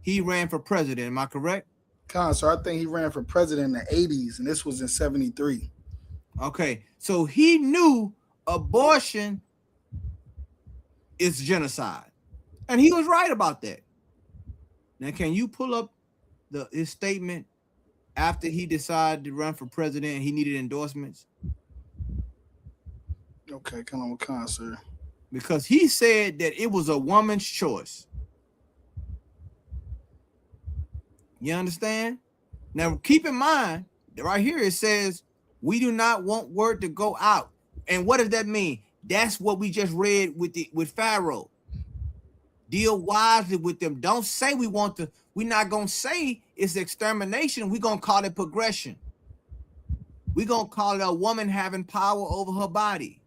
he ran for president. Am I correct? So I think he ran for president in the 80s, and this was in 73. Okay, so he knew abortion is genocide. And he was right about that. Now, can you pull up his statement after he decided to run for president and he needed endorsements? Okay, come on, sir. Because he said that it was a woman's choice. You understand? Now, keep in mind, right here it says, we do not want word to go out. And what does that mean? That's what we just read with Pharaoh. Deal wisely with them. Don't say we want to. We're not going to say it's extermination. We're going to call it progression. We're going to call it a woman having power over her body.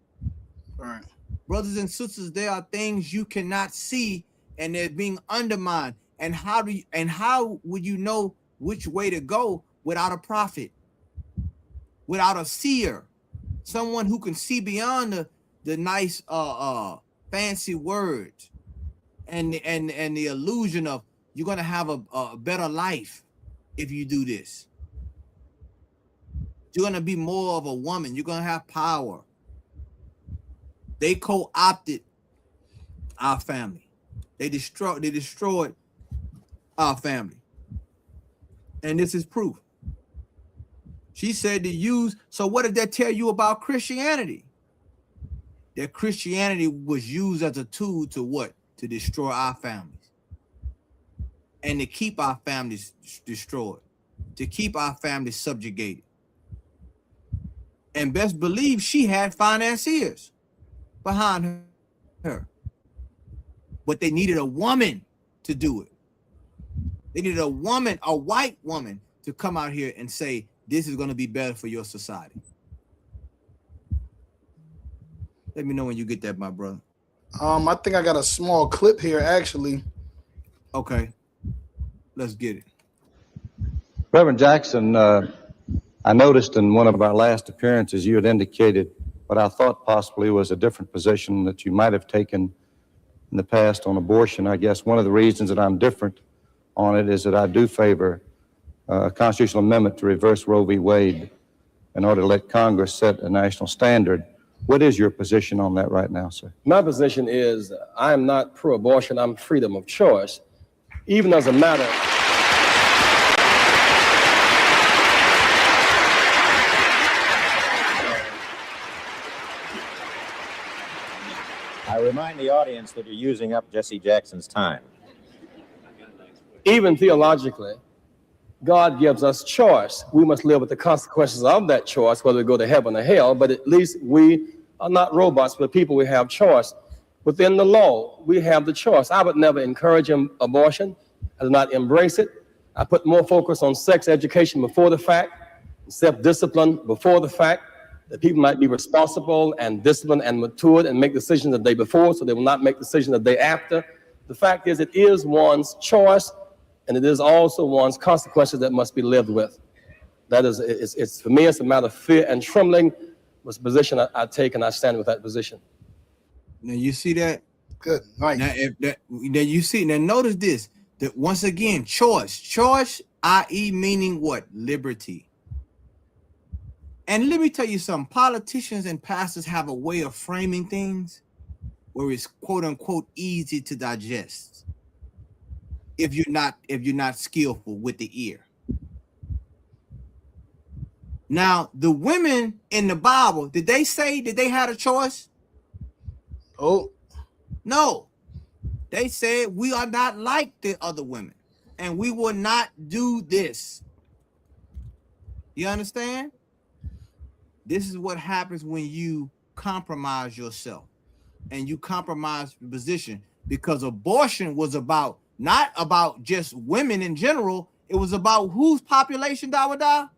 All right. Brothers and sisters, there are things you cannot see and they're being undermined. And how would you know which way to go without a prophet, without a seer, someone who can see beyond the nice fancy words and the illusion of you're going to have a better life if you do this. You're going to be more of a woman. You're going to have power. They co-opted our family. They destroyed our family. And this is proof. She said to use, so what did that tell you about Christianity? That Christianity was used as a tool to what? To destroy our families. And to keep our families destroyed. To keep our families subjugated. And best believe she had financiers behind her. But they needed a woman to do it. They needed a woman, a white woman, to come out here and say, this is going to be better for your society. Let me know when you get that, my brother. I think I got a small clip here, actually. Okay. Let's get it. Reverend Jackson, I noticed in one of our last appearances you had indicated what I thought possibly was a different position that you might have taken in the past on abortion. I guess one of the reasons that I'm different on it is that I do favor a constitutional amendment to reverse Roe v. Wade in order to let Congress set a national standard. What is your position on that right now, sir? My position is I am not pro-abortion. I'm freedom of choice, even as a matter. I remind the audience that you're using up Jesse Jackson's time. Even theologically, God gives us choice. We must live with the consequences of that choice, whether we go to heaven or hell, but at least we are not robots, but people. We have choice. Within the law, we have the choice. I would never encourage abortion. I do not embrace it. I put more focus on sex education before the fact, self-discipline before the fact, that people might be responsible and disciplined and matured and make decisions the day before, so they will not make decisions the day after. The fact is, it is one's choice, and it is also one's consequences that must be lived with. That is, it's for me, it's a matter of fear and trembling. Was the position I take, and I stand with that position. Now you see that? Good. Nice. Now if that you see, now notice this, that once again, choice, i.e. meaning what? Liberty. And let me tell you something, politicians and pastors have a way of framing things where it's quote unquote easy to digest if you're not skillful with the ear. Now, the women in the Bible, did they say that they had a choice? Oh, no. They said we are not like the other women, and we will not do this. You understand? This is what happens when you compromise yourself and you compromise the position, because abortion was not about just women in general. It was about whose population, Dawada?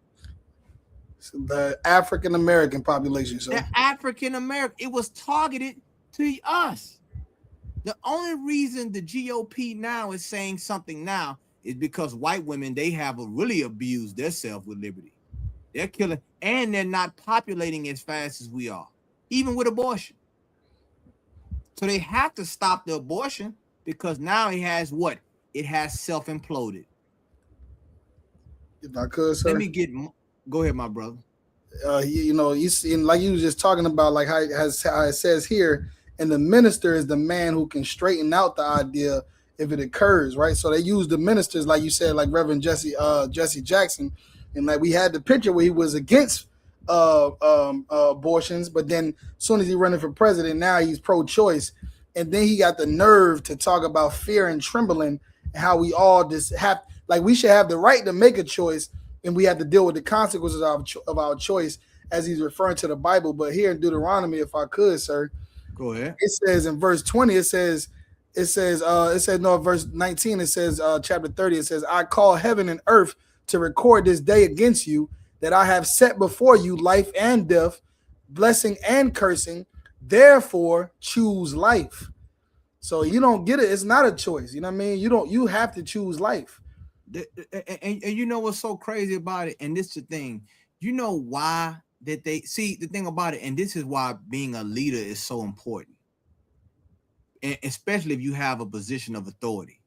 the African American population. So The African American. It was targeted to us. The only reason the GOP now is saying something now is because white women, they have really abused themselves with liberty. They're killing, and they're not populating as fast as we are, even with abortion. So they have to stop the abortion, because now it has what? It has self-imploded. if I could, sir. Let me go ahead, my brother. You see, like you was just talking about, like how it says here, and the minister is the man who can straighten out the idea if it occurs, right? So they use the ministers, like you said, like Reverend Jesse Jackson, and like we had the picture where he was against abortions, but then as soon as he running for president, now he's pro-choice, and then he got the nerve to talk about fear and trembling, and how we all just have, like, we should have the right to make a choice, and we have to deal with the consequences of our choice, as he's referring to the Bible. But here in Deuteronomy, if I could, sir, go ahead. It says in verse 20, verse 19, it says, chapter 30, it says, I call heaven and earth to record this day against you, that I have set before you life and death, blessing and cursing. Therefore, choose life. So you don't get it. It's not a choice. You know what I mean? You have to choose life. And you know what's so crazy about it? And this is the thing. You know why that they see the thing about it, and this is why being a leader is so important, and especially if you have a position of authority.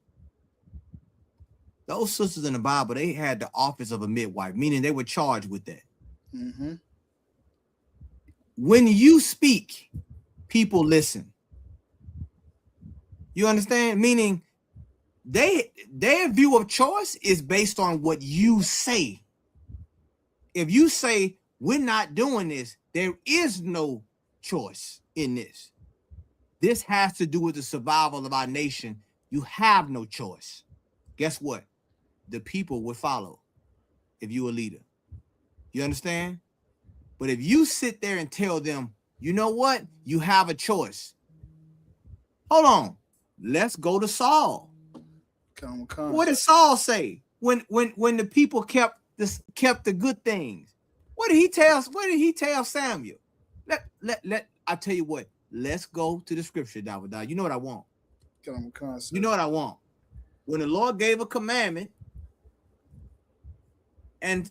Those sisters in the Bible, they had the office of a midwife, meaning they were charged with that. Mm-hmm. When you speak, people listen. You understand? Meaning their view of choice is based on what you say. If you say, we're not doing this, there is no choice in this. This has to do with the survival of our nation. You have no choice. Guess what? The people would follow if you were a leader. You understand? But if you sit there and tell them, you know what? You have a choice. Hold on. Let's go to Saul. What did Saul say when the people kept the good things? What did he tell Samuel? I tell you what, let's go to the scripture, David. You know what I want? You know what I want? When the Lord gave a commandment, and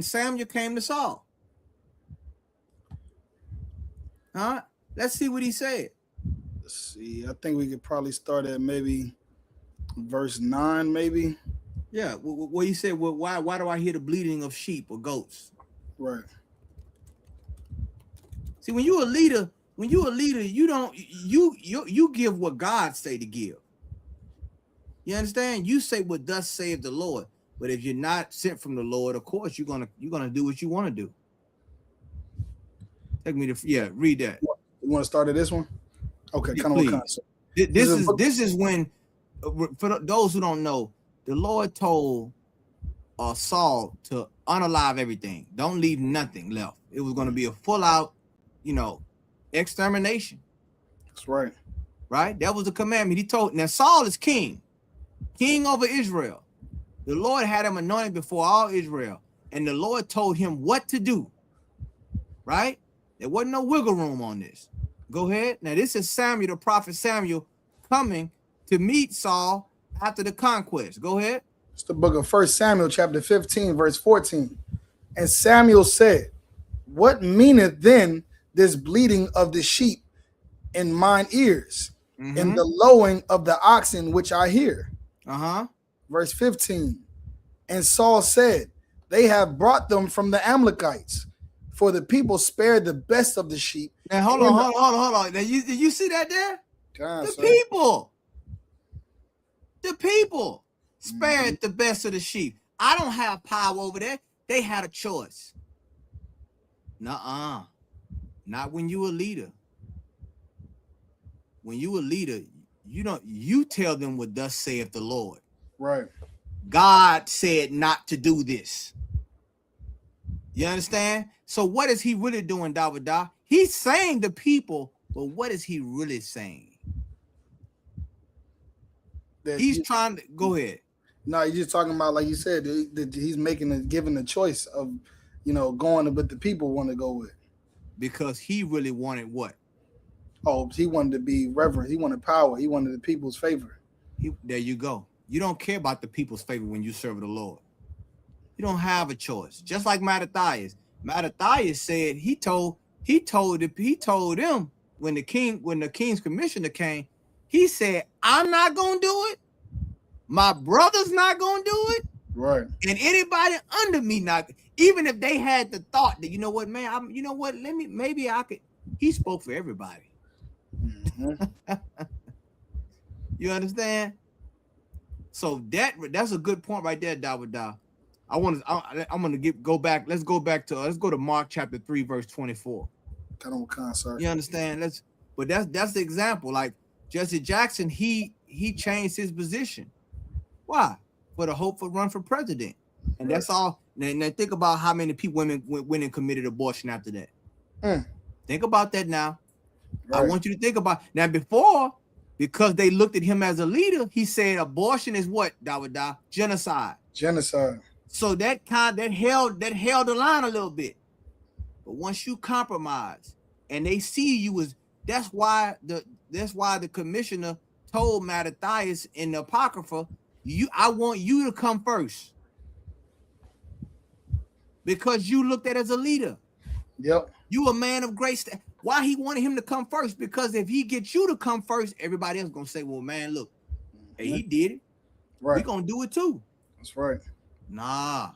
Samuel came to Saul. Huh? Let's see what he said. Let's see. I think we could probably start at maybe verse 9, maybe. Yeah, where you said, well, why do I hear the bleating of sheep or goats? Right. See, when you're a leader, you give what God say to give. You understand? You say what thus saith the Lord. But if you're not sent from the Lord, of course you're gonna do what you want to do. Take me to read that. You want to start at this one? Okay, This is when, for those who don't know, the Lord told Saul to unalive everything. Don't leave nothing left. It was going to be a full out, it extermination. That's right. Right? That was the commandment. He told, now Saul is king over Israel. The Lord had him anointed before all Israel. And the Lord told him what to do. Right? There wasn't no wiggle room on this. Go ahead. Now, this is Samuel, the prophet Samuel, coming to meet Saul after the conquest. Go ahead. It's the book of 1 Samuel, chapter 15, verse 14. And Samuel said, what meaneth then this bleating of the sheep in mine ears, and the lowing of the oxen which I hear? Verse 15. And Saul said, they have brought them from the Amalekites, for the people spared the best of the sheep. Now hold on. Now you see that there? God, The people spared the best of the sheep. I don't have power over that. They had a choice. Nuh-uh. Not when you a leader. When you a leader, you tell them what thus saith the Lord. Right. God said not to do this. You understand? So what is he really doing, Dawadah? He's saying to people, but what is he really saying? He's trying to go ahead. No, you're just talking about, like you said, that he's giving the choice of, going with the people want to go with. Because he really wanted what? Oh, he wanted to be reverent. He wanted power. He wanted the people's favor. There you go. You don't care about the people's favor when you serve the Lord. You don't have a choice. Just like Mattathias. Mattathias said he told them when the king's commissioner came, he said, I'm not gonna do it. My brother's not gonna do it. Right. And anybody under me not, even if they had the thought that, maybe I could. He spoke for everybody. You understand? So that's a good point right there, Dawadah. I'm gonna go back. Let's go to Mark chapter 3, verse 24. You understand? That's the example. Like Jesse Jackson, he changed his position. Why? For the hope for run for president. And that's all. Now think about how many women went and committed abortion after that. Think about that now. Right. I want you to think about now before, because they looked at him as a leader, he said abortion is what, Dawadah? Genocide. So that held the line a little bit. But once you compromise and they see you as, that's why the commissioner told Mattathias in the Apocrypha, I want you to come first. Because you looked at as a leader. Yep. You a man of grace. Why he wanted him to come first? Because if he gets you to come first, everybody else gonna say, well, man, look, hey, he did it. Right. We're gonna do it too. That's right. Nah.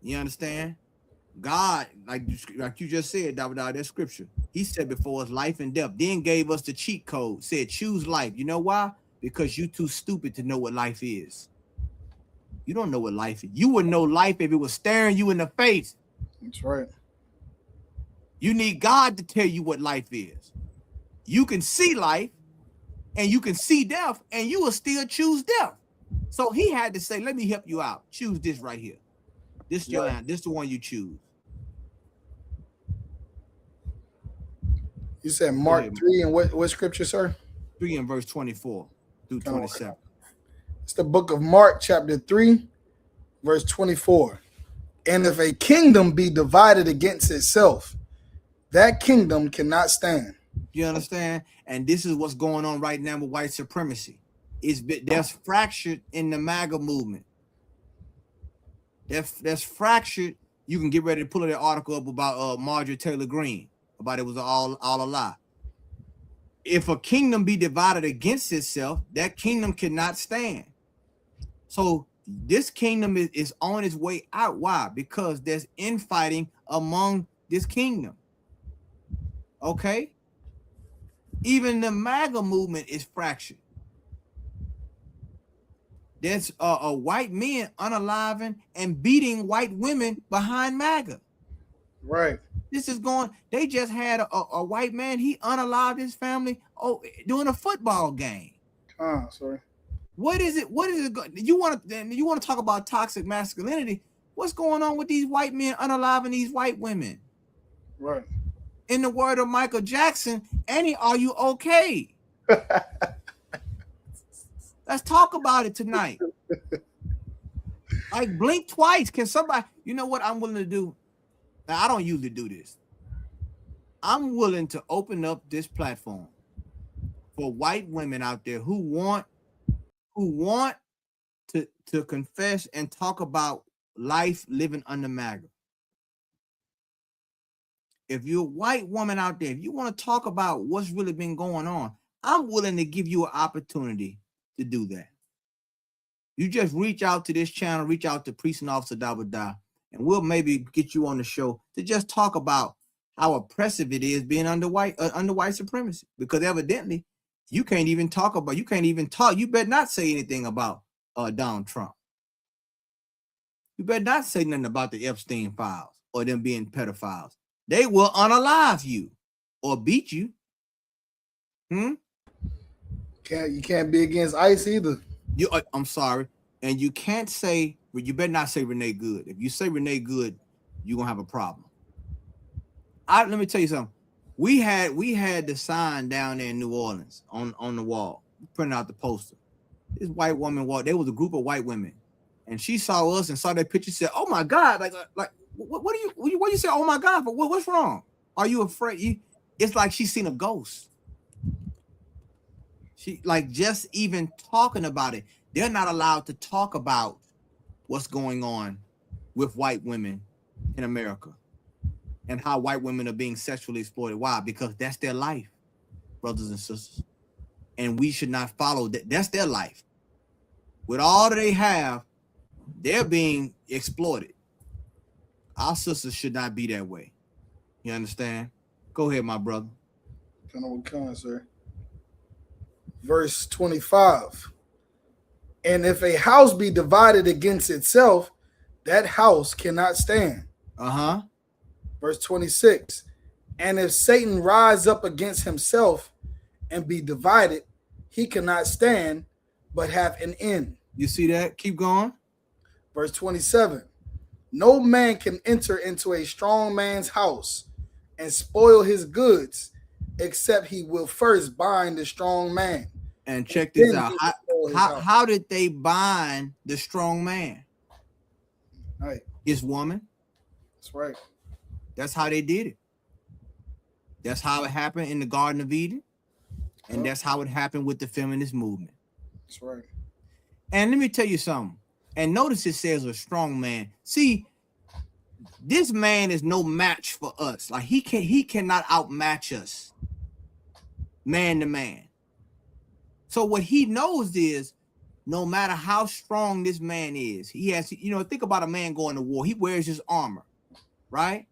You understand? God, like you just said, Dawadah, that scripture. He said before us life and death, then gave us the cheat code, said choose life. You know why? Because you too stupid to know what life is. You don't know what life is. You would know life if it was staring you in the face. That's right. You need God to tell you what life is. You can see life and you can see death and you will still choose death. So he had to say, let me help you out. Choose this right here. This is the one you choose. You said Mark 3 and what scripture, sir? 3 and verse 24 through 27. It's the book of Mark, chapter 3, verse 24. And if a kingdom be divided against itself, that kingdom cannot stand. You understand? And this is what's going on right now with white supremacy. There's fractured in the MAGA movement. That's fractured. You can get ready to pull that article up about Marjorie Taylor Greene, about it was all a lie. If a kingdom be divided against itself, that kingdom cannot stand. So this kingdom is on its way out. Why? Because there's infighting among this kingdom. Okay? Even the MAGA movement is fractured. There's white men unaliving and beating white women behind MAGA. Right. This is going. They just had a white man. He unalived his family during a football game. Sorry. What is it? You want to talk about toxic masculinity? What's going on with these white men unaliving these white women? Right. In the word of Michael Jackson, Annie, are you okay? Let's talk about it tonight. Like, blink twice. Can somebody, you know what I'm willing to do? Now, I don't usually do this. I'm willing to open up this platform for white women out there who want to confess and talk about life living under MAGA. If you're a white woman out there, if you want to talk about what's really been going on, I'm willing to give you an opportunity to do that. You just reach out to this channel, reach out to Priest and Officer Dawada, and we'll maybe get you on the show to just talk about how oppressive it is being under white supremacy. Because evidently, you can't even talk. You better not say anything about Donald Trump. You better not say nothing about the Epstein files or them being pedophiles. They will unalive you or beat you. You can't be against ICE either. I'm sorry. And you can't say, you better not say Renee Good. If you say Renee Good, you're gonna have a problem. Let me tell you something. We had the sign down there in New Orleans on the wall, printing out the poster. This white woman walked. There was a group of white women, and she saw us and saw that picture. Said, "Oh my God!" Like what do you say? Oh my God! But what's wrong? Are you afraid? It's like she's seen a ghost. She like just even talking about it. They're not allowed to talk about what's going on with white women in America and how white women are being sexually exploited. Why? Because that's their life, brothers and sisters. And we should not follow that. That's their life. With all that they have, they're being exploited. Our sisters should not be that way. You understand? Go ahead, my brother. Come on, sir. Verse 25. And if a house be divided against itself, that house cannot stand. Verse 26. And if Satan rise up against himself and be divided, he cannot stand, but have an end. You see that? Keep going. Verse 27. No man can enter into a strong man's house and spoil his goods, except he will first bind the strong man. And check this out. How did they bind the strong man? Right. His woman. That's right. That's how they did it. That's how it happened in the Garden of Eden. And that's how it happened with the feminist movement. That's right. And let me tell you something. And notice it says a strong man. See, this man is no match for us. Like he cannot outmatch us, man to man. So what he knows is, no matter how strong this man is, he has, think about a man going to war. He wears his armor, right?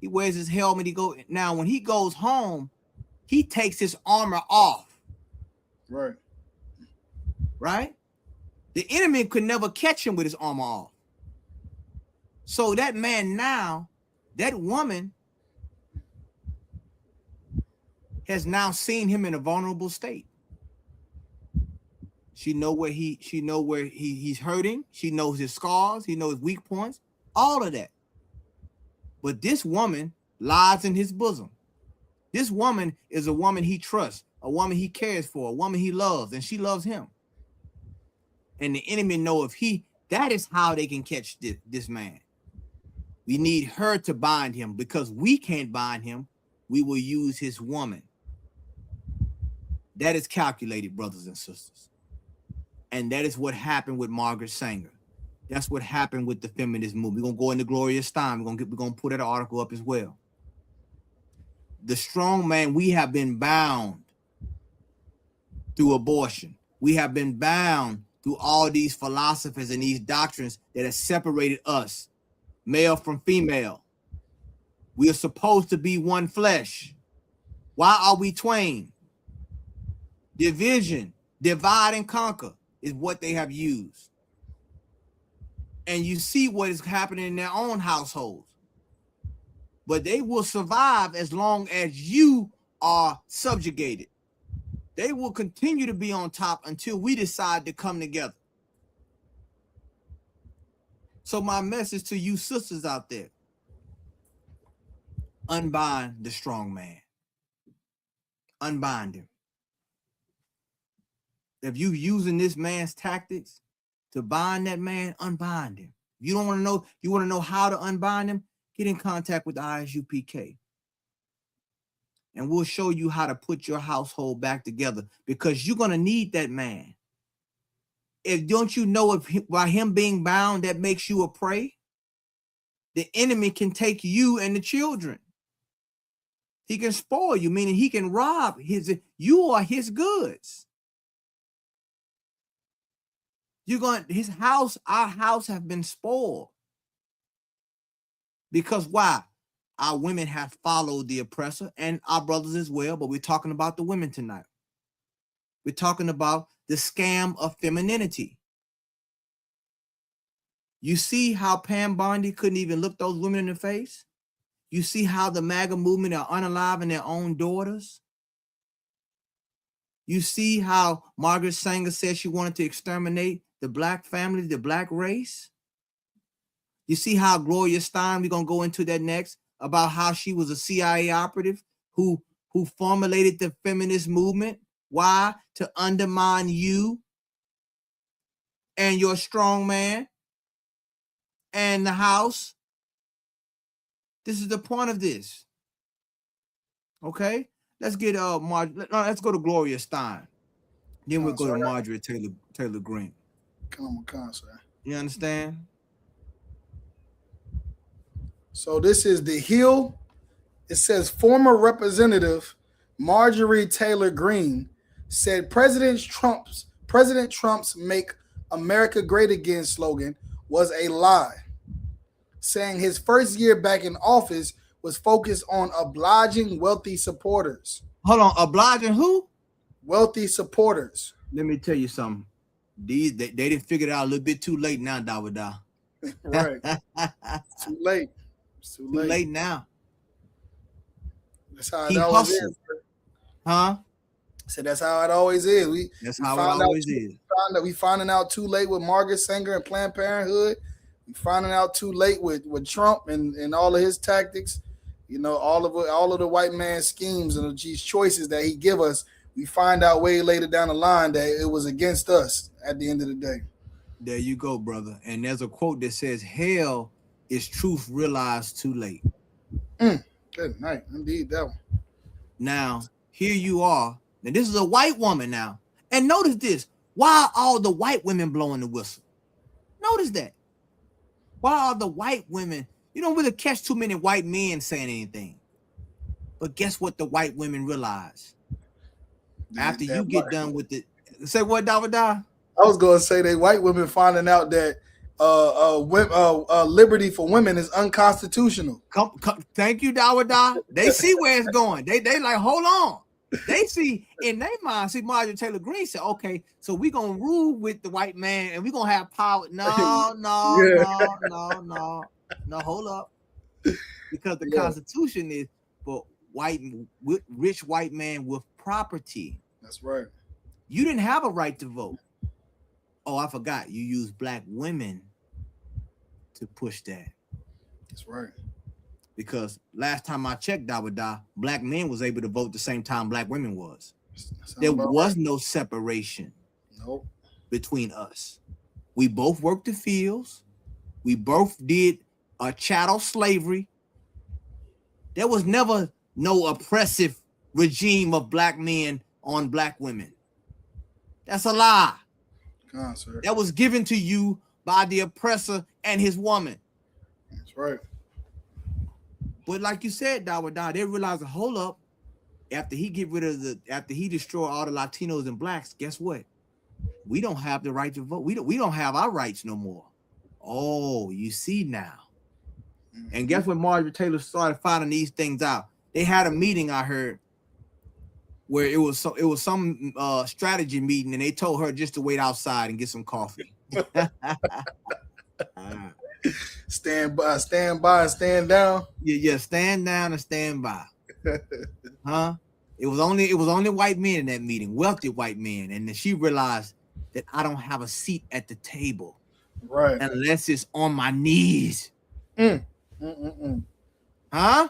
He wears his helmet. Now when he goes home, he takes his armor off. Right. Right? The enemy could never catch him with his armor off. So that man now, that woman has now seen him in a vulnerable state. She know where he's hurting. She knows his scars. He knows his weak points, all of that. But this woman lies in his bosom. This woman is a woman he trusts, a woman he cares for, a woman he loves, and she loves him. And the enemy know that is how they can catch this man. We need her to bind him. Because we can't bind him, we will use his woman. That is calculated, brothers and sisters. And that is what happened with Margaret Sanger. That's what happened with the feminist movement. We're gonna go into Gloria Steinem. We're gonna put that article up as well. The strong man, we have been bound through abortion. We have been bound through all these philosophies and these doctrines that have separated us, male from female. We are supposed to be one flesh. Why are we twain? Division, divide and conquer is what they have used. And you see what is happening in their own households. But they will survive as long as you are subjugated. They will continue to be on top until we decide to come together. So my message to you sisters out there, unbind the strong man. Unbind him. If you using this man's tactics to bind that man, unbind him. If you don't want to know, you want to know how to unbind him, get in contact with the ISUPK. And we'll show you how to put your household back together, because you're going to need that man. If don't you know, if by him being bound, that makes you a prey, the enemy can take you and the children. He can spoil you, meaning he can rob you are his goods. His house, our house have been spoiled. Because why? Our women have followed the oppressor, and our brothers as well, but we're talking about the women tonight. We're talking about the scam of femininity. You see how Pam Bondi couldn't even look those women in the face? You see how the MAGA movement are unaliving their own daughters? You see how Margaret Sanger said she wanted to exterminate the black family, the black race? You see how Gloria Steinem, we're going to go into that next, about how she was a CIA operative who formulated the feminist movement. Why? To undermine you and your strong man and the house. This is the point of this. Okay? Let's go to Gloria Steinem. Then we'll go to Marjorie Taylor Greene. Come on, sir. You understand? So this is the Hill. It says former Representative Marjorie Taylor Greene said President Trump's "Make America Great Again" slogan was a lie, saying his first year back in office was focused on obliging wealthy supporters. Hold on, obliging who? Wealthy supporters. Let me tell you something. They didn't figure it out a little bit too late now, Dawada. Right. Too late. It's too late now. That's how it always hustled. is. Huh? So that's how it always is. That's how it always is. We finding out too late with Margaret Sanger and Planned Parenthood. We finding out too late with Trump and all of his tactics. You know, all of the white man schemes and these choices that he give us. We find out way later down the line that it was against us at the end of the day. There you go, brother. And there's a quote that says, "Hell is truth realized too late." Good night. Indeed, that one. Now, here you are. Now, this is a white woman now. And notice this. Why are all the white women blowing the whistle? Notice that. Why are the white women? You don't really catch too many white men saying anything. But guess what the white women realize? After you get done with it. Say what, Dawada? I was going to say they white women finding out that liberty for women is unconstitutional. Thank you, Dawada. They see where it's going. They like, hold on. They see in their mind. See, Marjorie Taylor Greene said, "Okay, so we're gonna rule with the white man, and we're gonna have power." No. Hold up, because the Constitution is for rich white man with property. That's right. You didn't have a right to vote. Oh, I forgot. You used black women to push that. That's right. Because last time I checked, Dawada, black men was able to vote the same time black women was. There was no separation between us. We both worked the fields. We both did a chattel slavery. There was never no oppressive regime of black men on black women. That's a lie. That was given to you by the oppressor and his woman. That's right. But like you said, Dawada, they realized, hold up, after he destroy all the Latinos and blacks, guess what? We don't have the right to vote. We don't have our rights no more. Oh, you see now. And guess what? Marjorie Taylor started finding these things out. They had a meeting, I heard, where it was some strategy meeting, and they told her just to wait outside and get some coffee. Stand by, and stand down. Yeah, stand down and stand by. Huh? It was only white men in that meeting, wealthy white men, and then she realized that I don't have a seat at the table, right? Unless it's on my knees. Huh?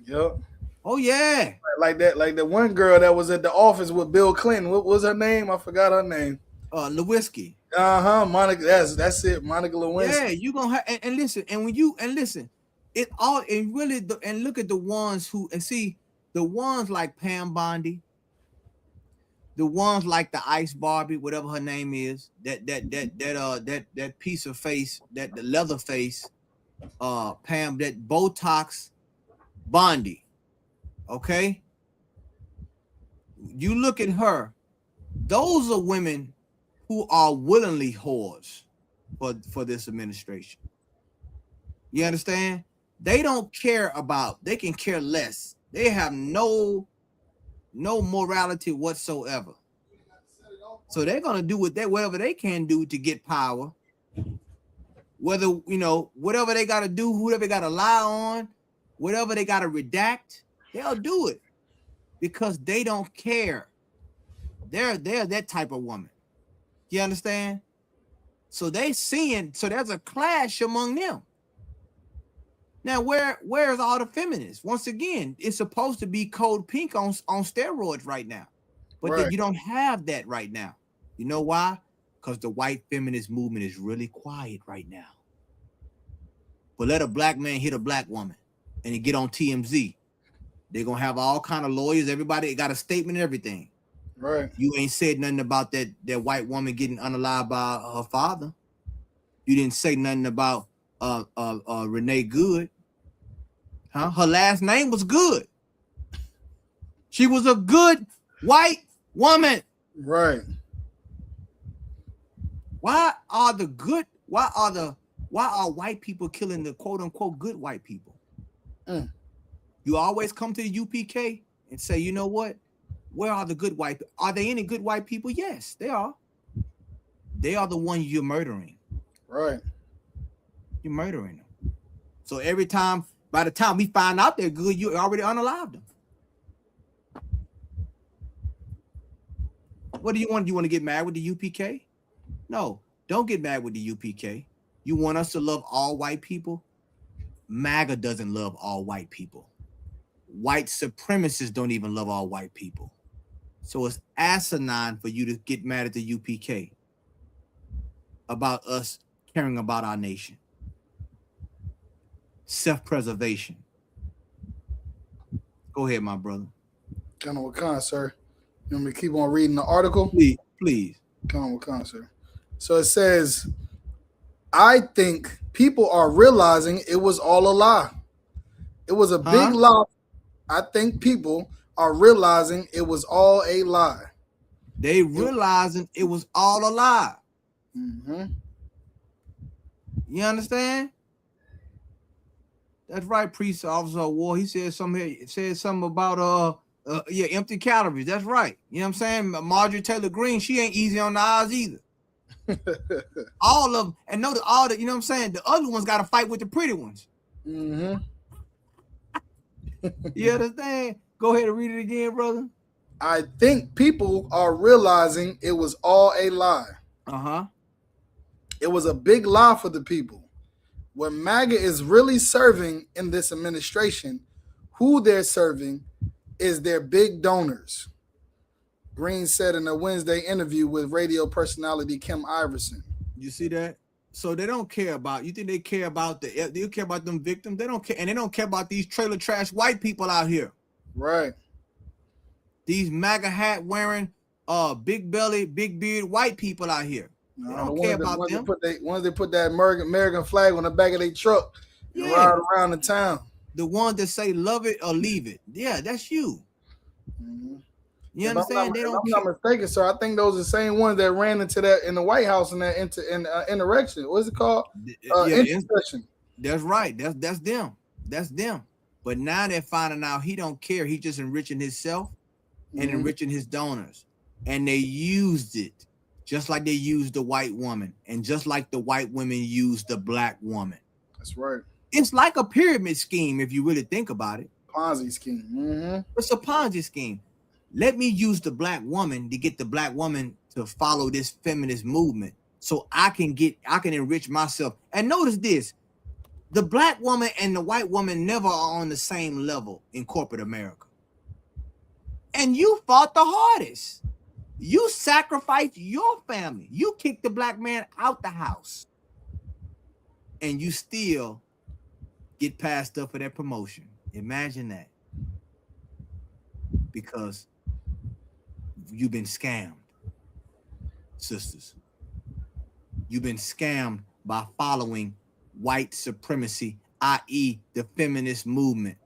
Yep. Oh yeah. Like that, like the one girl that was at the office with Bill Clinton. What was her name? I forgot her name. Lewinsky. Monica. That's it. Monica Lewinsky. Yeah, you gonna have and listen, and when you and listen, it all and really and look at the ones who and see the ones like Pam Bondi, the ones like the Ice Barbie, whatever her name is, that piece of face, that the leather face, Pam, that Botox Bondi. Okay, you look at her; those are women who are willingly whores for this administration. You understand? They don't care about. They can care less. They have no morality whatsoever. So they're gonna do whatever they can do to get power. Whether whatever they gotta do, whoever they gotta lie on, whatever they gotta redact, they'll do it because they don't care. They're that type of woman. You understand? So there's a clash among them. Now, where's all the feminists? Once again, it's supposed to be Code Pink on steroids right now. But Right. you don't have that right now. You know why? Because the white feminist movement is really quiet right now. But let a black man hit a black woman and he get on TMZ. They're going to have all kind of lawyers. Everybody got a statement and everything. Right. You ain't said nothing about that white woman getting unalived by her father. You didn't say nothing about Renee Good. Huh? Her last name was Good. She was a good white woman. Right. Why are white people killing the quote unquote good white people? You always come to the UPK and say, you know what? Where are the good white? Are there any good white people? Yes, they are. They are the ones you're murdering. Right. You're murdering them. So by the time we find out they're good, you already unalived them. What do you want? Do you want to get mad with the UPK? No, don't get mad with the UPK. You want us to love all white people? MAGA doesn't love all white people. White supremacists don't even love all white people. So it's asinine for you to get mad at the UPK about us caring about our nation. Self-preservation. Go ahead, my brother. Kind of Wakan, sir. You want me to keep on reading the article? Please. Kind of Wakan, sir. So it says, I think people are realizing it was all a lie. It was a big lie. I think people are realizing it was all a lie. They realizing it was all a lie. Mm-hmm. You understand? That's right, Priest Officer War. He said something about empty calories. That's right. You know what I'm saying? Marjorie Taylor Greene, she ain't easy on the eyes either. All of them, and notice all the, you know what I'm saying? The ugly ones got to fight with the pretty ones. Mm-hmm. You understand? Go ahead and read it again, brother. I think people are realizing it was all a lie. It was a big lie for the people. What MAGA is really serving in this administration, who they're serving is their big donors. Green said in a Wednesday interview with radio personality Kim Iverson. You see that? So they don't care about, you think they care about they care about them victims? They don't care, and they don't care about these trailer trash white people out here. Right. These MAGA hat wearing, big belly, big beard white people out here. They don't care about them. Once they put that American flag on the back of their truck and ride around the town. The ones that say love it or leave it. Yeah, that's you. Mm-hmm. You understand? If I'm not mistaken, sir, I think those are the same ones that ran into that in the White House in that insurrection. What's it called? Intercession. That's right. That's them. That's them. But now they're finding out he don't care. He just enriching himself and enriching his donors. And they used it just like they used the white woman and just like the white women used the black woman. That's right. It's like a pyramid scheme if you really think about it. Ponzi scheme. Mm-hmm. It's a Ponzi scheme. Let me use the black woman to get the black woman to follow this feminist movement so I can enrich myself. And notice this. The black woman and the white woman never are on the same level in corporate America. And you fought the hardest. You sacrificed your family. You kicked the black man out the house. And you still get passed up for that promotion. Imagine that. Because you've been scammed, sisters. You've been scammed by following white supremacy, i.e. the feminist movement.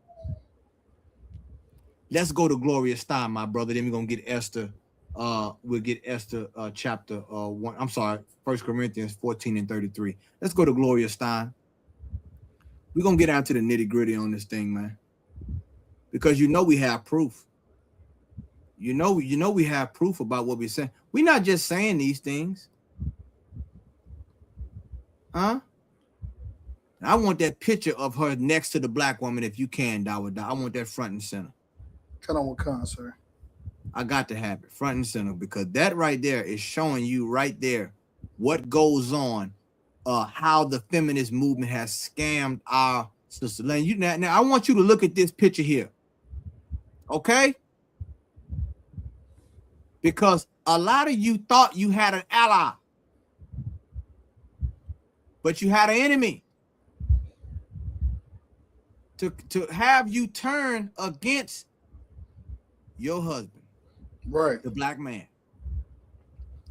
Let's go to Gloria Stein, my brother. Then we're going to get Esther. We'll get Esther chapter 1. I'm sorry, 1 Corinthians 14 and 33. Let's go to Gloria Stein. We're going to get out to the nitty gritty on this thing, man. Because you know we have proof. You know we have proof about what we're saying. We're not just saying these things. Huh? I want that picture of her next to the black woman, if you can, Dawada. I want that front and center. Cut on with con, sir. I got to have it front and center, because that right there is showing you right there what goes on, how the feminist movement has scammed our sister. Now I want you to look at this picture here. Okay? Because a lot of you thought you had an ally, but you had an enemy. To have you turn against your husband, Right. the black man.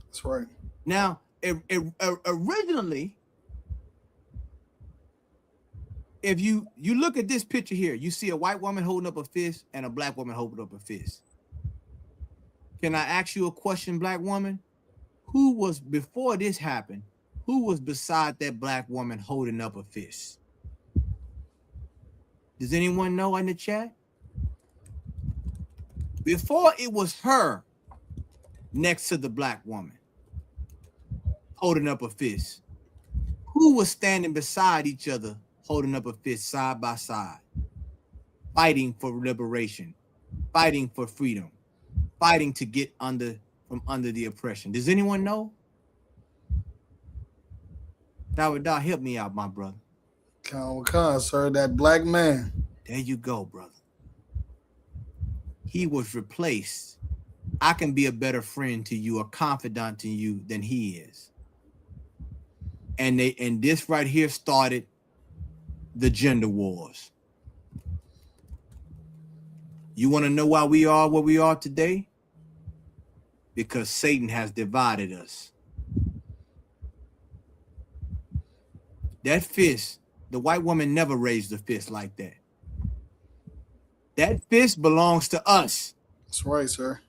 That's right. Now, originally, if you look at this picture here, you see a white woman holding up a fist and a black woman holding up a fist. Can I ask you a question, black woman? Who was, before this happened, who was beside that black woman holding up a fist? Does anyone know in the chat? Before it was her next to the black woman holding up a fist, who was standing beside each other holding up a fist side by side, fighting for liberation, fighting for freedom, fighting to get from under the oppression? Does anyone know? Dawada, help me out, my brother. Cut on with con, sir. That black man. There you go, brother. He was replaced. I can be a better friend to you, a confidant to you than he is. And this right here started the gender wars. You want to know why we are where we are today? Because Satan has divided us. That fist, the white woman never raised a fist like that. That fist belongs to us. That's right, sir.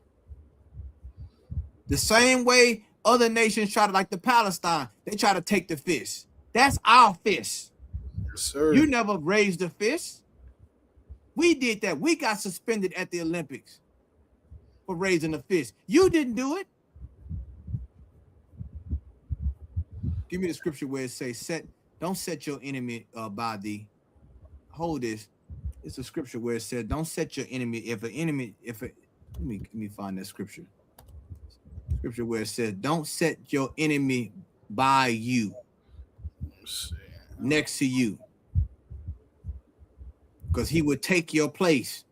The same way other nations try to, like the Palestine, they try to take the fist. That's our fist. Yes, sir. You never raised a fist. We did that. We got suspended at the Olympics for raising a fist. You didn't do it. Give me the scripture where it says, don't set your enemy by thee. Hold this. It's a scripture where it said, don't set your enemy, let me find that scripture. Scripture where it says, don't set your enemy by you, next to you, because he would take your place.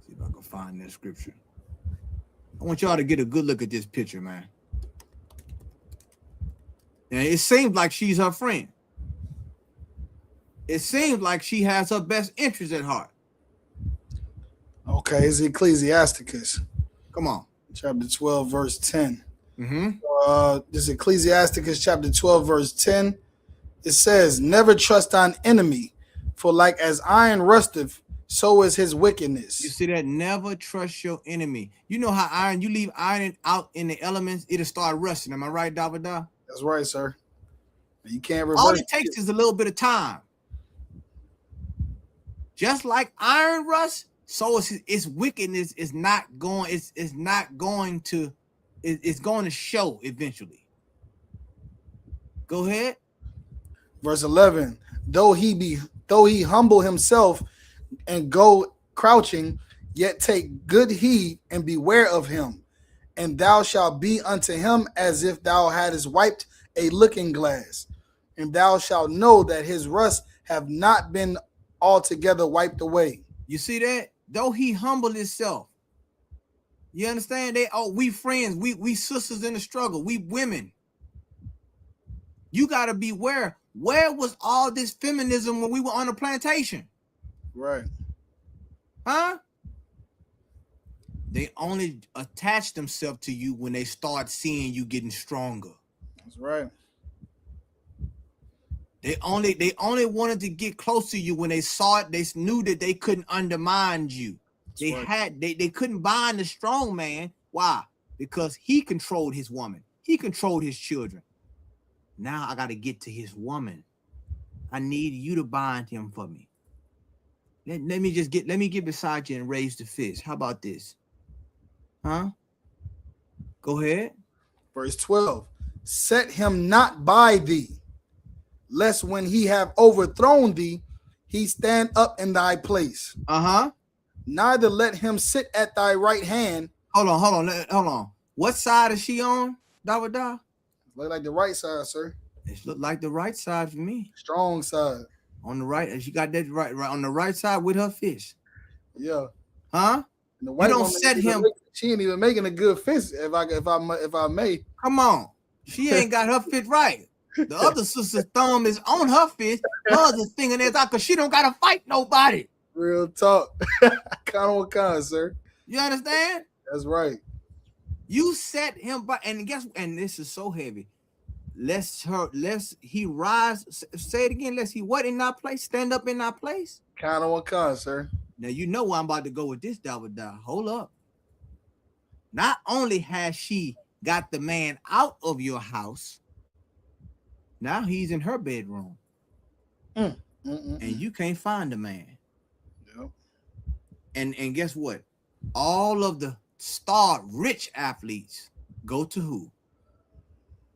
See if I can find that scripture. I want y'all to get a good look at this picture, man. And it seems like she's her friend. It seems like she has her best interest at heart. Okay, it's Ecclesiasticus. Come on. Chapter 12, verse 10. Mm-hmm. This is Ecclesiasticus chapter 12, verse 10. It says, never trust thine enemy, for like as iron rusteth, so is his wickedness. You see that? Never trust your enemy. You know how iron, you leave iron out in the elements, it'll start rusting. Am I right, Dawada? That's right, sir. You can't reverse. All it takes is a little bit of time. Just like iron rust, so its wickedness is not going. It's going to show eventually. Go ahead. Verse 11. Though he humble himself and go crouching, yet take good heed and beware of him, and thou shalt be unto him as if thou hadst wiped a looking glass, and thou shalt know that his rust have not been altogether wiped away. You see that? Though he humbled himself. You understand? We friends, we sisters in the struggle, we women. You gotta beware. Where was all this feminism when we were on the plantation? Right. Huh? They only attach themselves to you when they start seeing you getting stronger. That's right. They only wanted to get close to you when they saw it. They knew that they couldn't undermine you. They couldn't bind the strong man. Why? Because he controlled his woman. He controlled his children. Now I got to get to his woman. I need you to bind him for me. Let me get beside you and raise the fist. How about this? Huh? Go ahead. Verse 12. Set him not by thee, lest when he have overthrown thee, he stand up in thy place. Uh-huh. Neither let him sit at thy right hand. Hold on. What side is she on, Dawada? Look like the right side, sir. It looked like the right side for me. Strong side. On the right, she got that right on the right side with her fist. Yeah. Huh? And the white you don't woman set him. She ain't even making a good fist. If I may. Come on, she ain't got her fist right. The other sister's thumb is on her fist. Hers is fingernails out because she don't gotta fight nobody. Real talk. Con, sir. You understand? That's right. You set him by, and this is so heavy. Lest he rise. Say it again. Lest he what in our place? Stand up in our place. Con, sir. Now you know where I'm about to go with this, Dawada. Hold up. Not only has she got the man out of your house, now he's in her bedroom. And you can't find the man. Yep. And guess what? All of the star rich athletes go to who?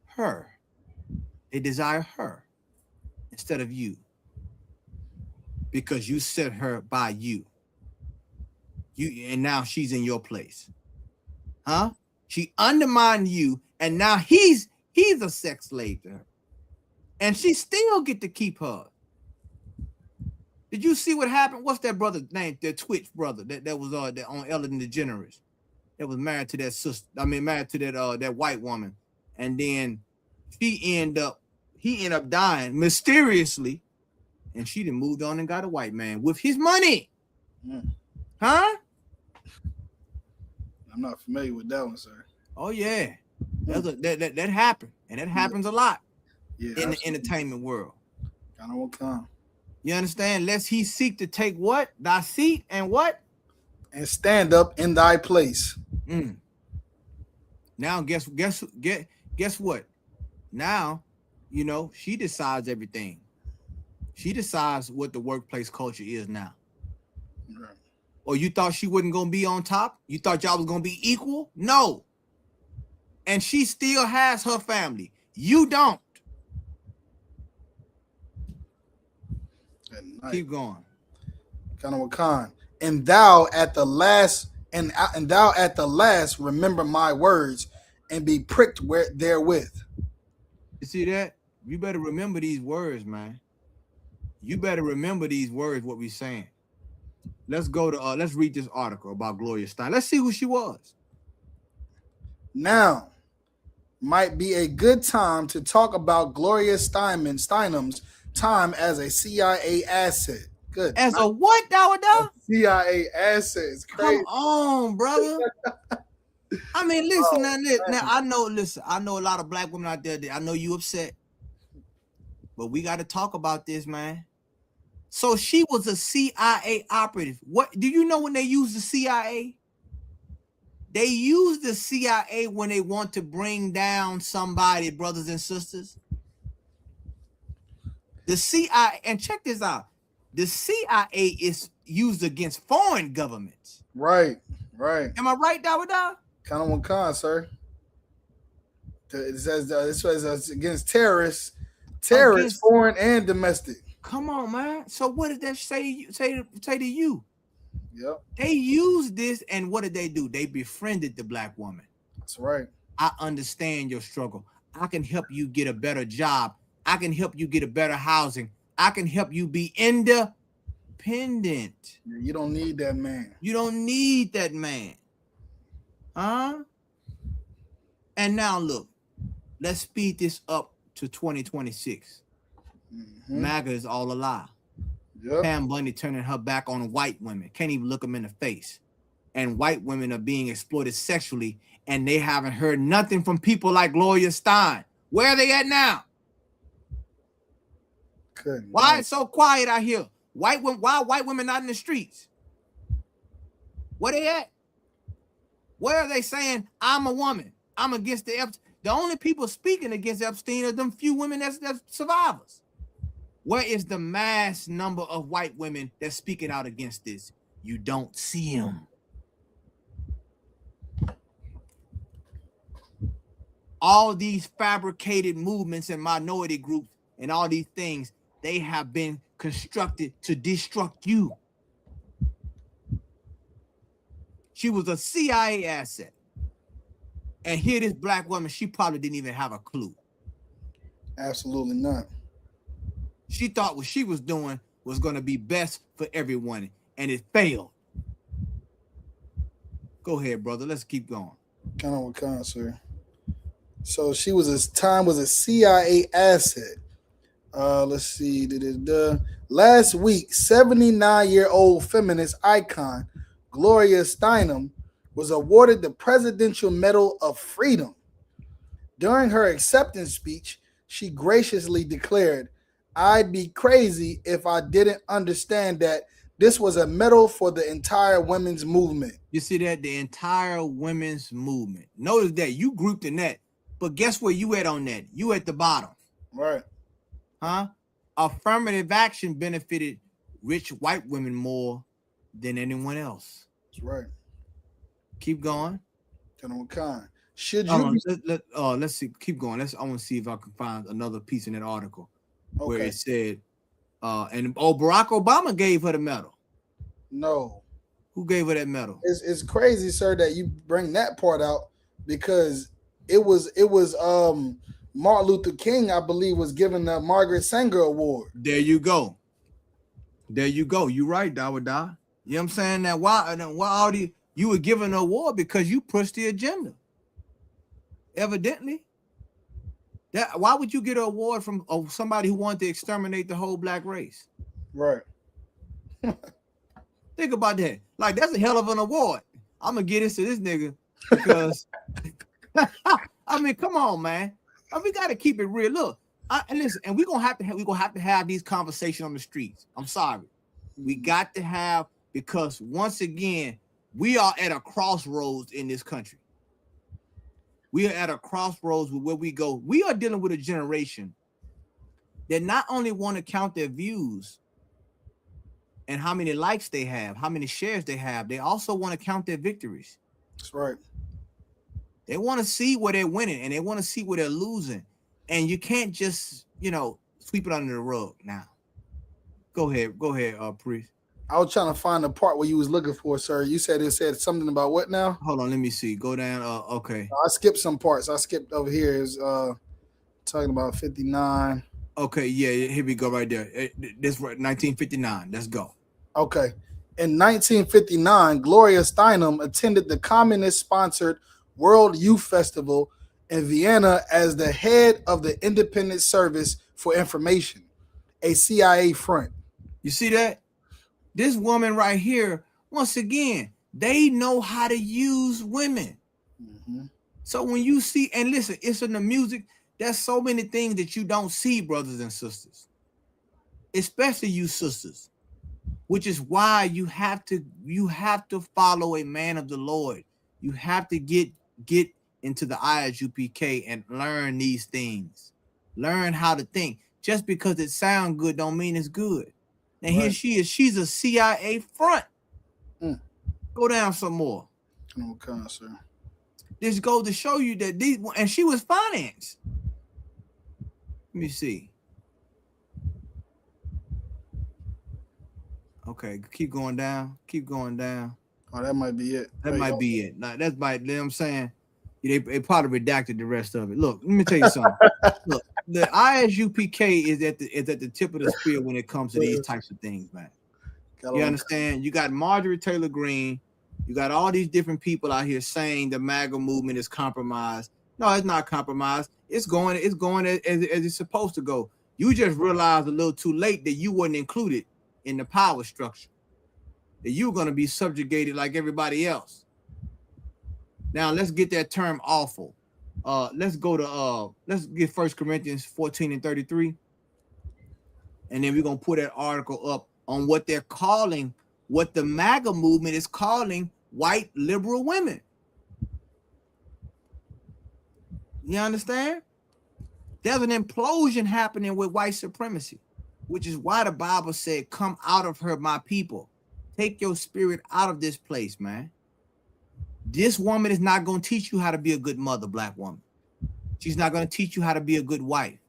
Her. They desire her instead of you. Because you set her by you. And now she's in your place. Huh? She undermined you, and now he's a sex slave to her. And she still get to keep her. Did you see what happened? What's that brother's name? The Twitch brother that was that on Ellen DeGeneres. That was married to that sister. Married to that white woman. And then he ended up dying mysteriously. And she then moved on and got a white man with his money. Huh? I'm not familiar with that one, sir. Oh yeah. That happened. And that happens a lot in the entertainment world. Con. You understand? Lest he seek to take what? Thy seat and what? And stand up in thy place. Now guess what? Now, she decides everything. She decides what the workplace culture is now. Right. Or you thought she wasn't gonna be on top? You thought y'all was gonna be equal? No. And she still has her family. You don't. Keep going. Con. And thou at the last, remember my words, and be pricked therewith. You see that? You better remember these words, man. You better remember these words, what we're saying. Let's go to let's read this article about Gloria Steinem. Let's see who she was. Now might be a good time to talk about Gloria Steinem's time as a CIA asset. Good. As a what, Dawada? CIA asset. It's crazy. Come on, brother. Listen, I know a lot of black women out there that I know you upset. But we got to talk about this, man. So she was a CIA operative. What do you know when they use the CIA? They use the CIA when they want to bring down somebody, brothers and sisters. The CIA, and check this out. The CIA is used against foreign governments. Right. Am I right, Dawada? Con, sir. It says this was against terrorists, foreign and domestic. Come on, man. So what did that say to you? Yep. They used this, and what did they do? They befriended the black woman. That's right. I understand your struggle. I can help you get a better job. I can help you get a better housing. I can help you be independent. You don't need that man. You don't need that man. Huh? And now look, let's speed this up to 2026. MAGA is all a lie. Yep. Pam Bundy turning her back on white women. Can't even look them in the face. And white women are being exploited sexually, and they haven't heard nothing from people like Gloria Stein. Where are they at now? Couldn't. Why it's so quiet out here? Why white women not in the streets? Where they at? Where are they saying, I'm a woman, I'm against the Epstein? The only people speaking against Epstein are them few women that's survivors. Where is the mass number of white women that's speaking out against this? You don't see them. All these fabricated movements and minority groups and all these things, they have been constructed to destruct you. She was a CIA asset. And here this black woman, she probably didn't even have a clue. Absolutely not. She thought what she was doing was going to be best for everyone, and it failed. Go ahead, brother. Let's keep going. Kind of with sir. So she was a CIA asset. Let's see. Last week, 79-year-old feminist icon Gloria Steinem was awarded the Presidential Medal of Freedom. During her acceptance speech, she graciously declared, "I'd be crazy if I didn't understand that this was a medal for the entire women's movement." You see that? The entire women's movement. Notice that you grouped in that, but guess where you at on that? You at the bottom. Right. Huh? Affirmative action benefited rich white women more than anyone else. That's right. Keep going. Should you? Let's see. Keep going. I want to see if I can find another piece in that article where it said, Barack Obama gave her the medal. No. Who gave her that medal? It's crazy, sir, that you bring that part out, because it was Martin Luther King, I believe, was given the Margaret Sanger Award. There you go. You right, Dawada. You know what I'm saying? That why you were given an award because you pushed the agenda. Evidently. Why would you get an award from somebody who wanted to exterminate the whole black race? Right. Think about that. Like, that's a hell of an award. I'm gonna get this to this nigga because I mean, come on, man. We got to keep it real. Look, and listen, and we're gonna have to have these conversations on the streets. I'm sorry, we got to have, because once again, we are at a crossroads in this country. We are at a crossroads with where we go. We are dealing with a generation that not only want to count their views and how many likes they have, how many shares they have, they also want to count their victories. That's right. They want to see where they're winning and they want to see where they're losing. And you can't just, sweep it under the rug now. Go ahead, Priest. I was trying to find the part where you was looking for, sir. You said it said something about what now? Hold on, let me see. Go down. Okay. I skipped some parts. I skipped over here. Is talking about 59. Okay, yeah, here we go right there. This 1959. Let's go. Okay. In 1959, Gloria Steinem attended the communist-sponsored World Youth Festival in Vienna as the head of the Independent Service for Information, a CIA front. You see that? This woman right here, once again, they know how to use women. Mm-hmm. So when you see, and listen, it's in the music, there's so many things that you don't see, brothers and sisters, especially you sisters, which is why you have to follow a man of the Lord. You have to get into the ISUPK and learn these things. Learn how to think. Just because it sounds good don't mean it's good. And right. Here she is. She's a CIA front. Go down some more. Okay, sir. This goes to show you that and she was financed. Let me see. Okay, keep going down. Keep going down. Oh, that might be it. That might be it. Like, that's by, you know what I'm saying? They probably redacted the rest of it. Look, let me tell you something. Look, the ISUPK is at the tip of the spear when it comes to these types of things, man. You understand? You got Marjorie Taylor Greene. You got all these different people out here saying the MAGA movement is compromised. No, it's not compromised. It's going as it's supposed to go. You just realized a little too late that you weren't included in the power structure. That you're going to be subjugated like everybody else. Now let's get that term awful. Let's go to let's get 1 Corinthians 14 and 33. And then we're gonna put that article up on what they're calling, what the MAGA movement is calling white liberal women. You understand? There's an implosion happening with white supremacy, which is why the Bible said, come out of her, my people. Take your spirit out of this place, man. This woman is not going to teach you how to be a good mother, black woman. She's not going to teach you how to be a good wife.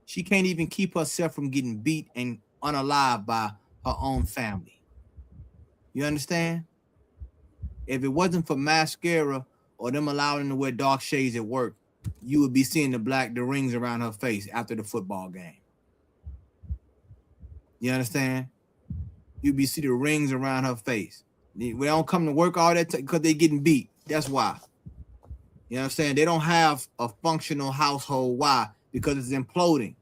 She can't even keep herself from getting beat and unalived by her own family. You understand? If it wasn't for mascara or them allowing her to wear dark shades at work, you would be seeing the rings around her face after the football game. You understand? You'd be seeing the rings around her face. We don't come to work all that because they're getting beat. That's why. You know what I'm saying? They don't have a functional household. Why? Because it's imploding.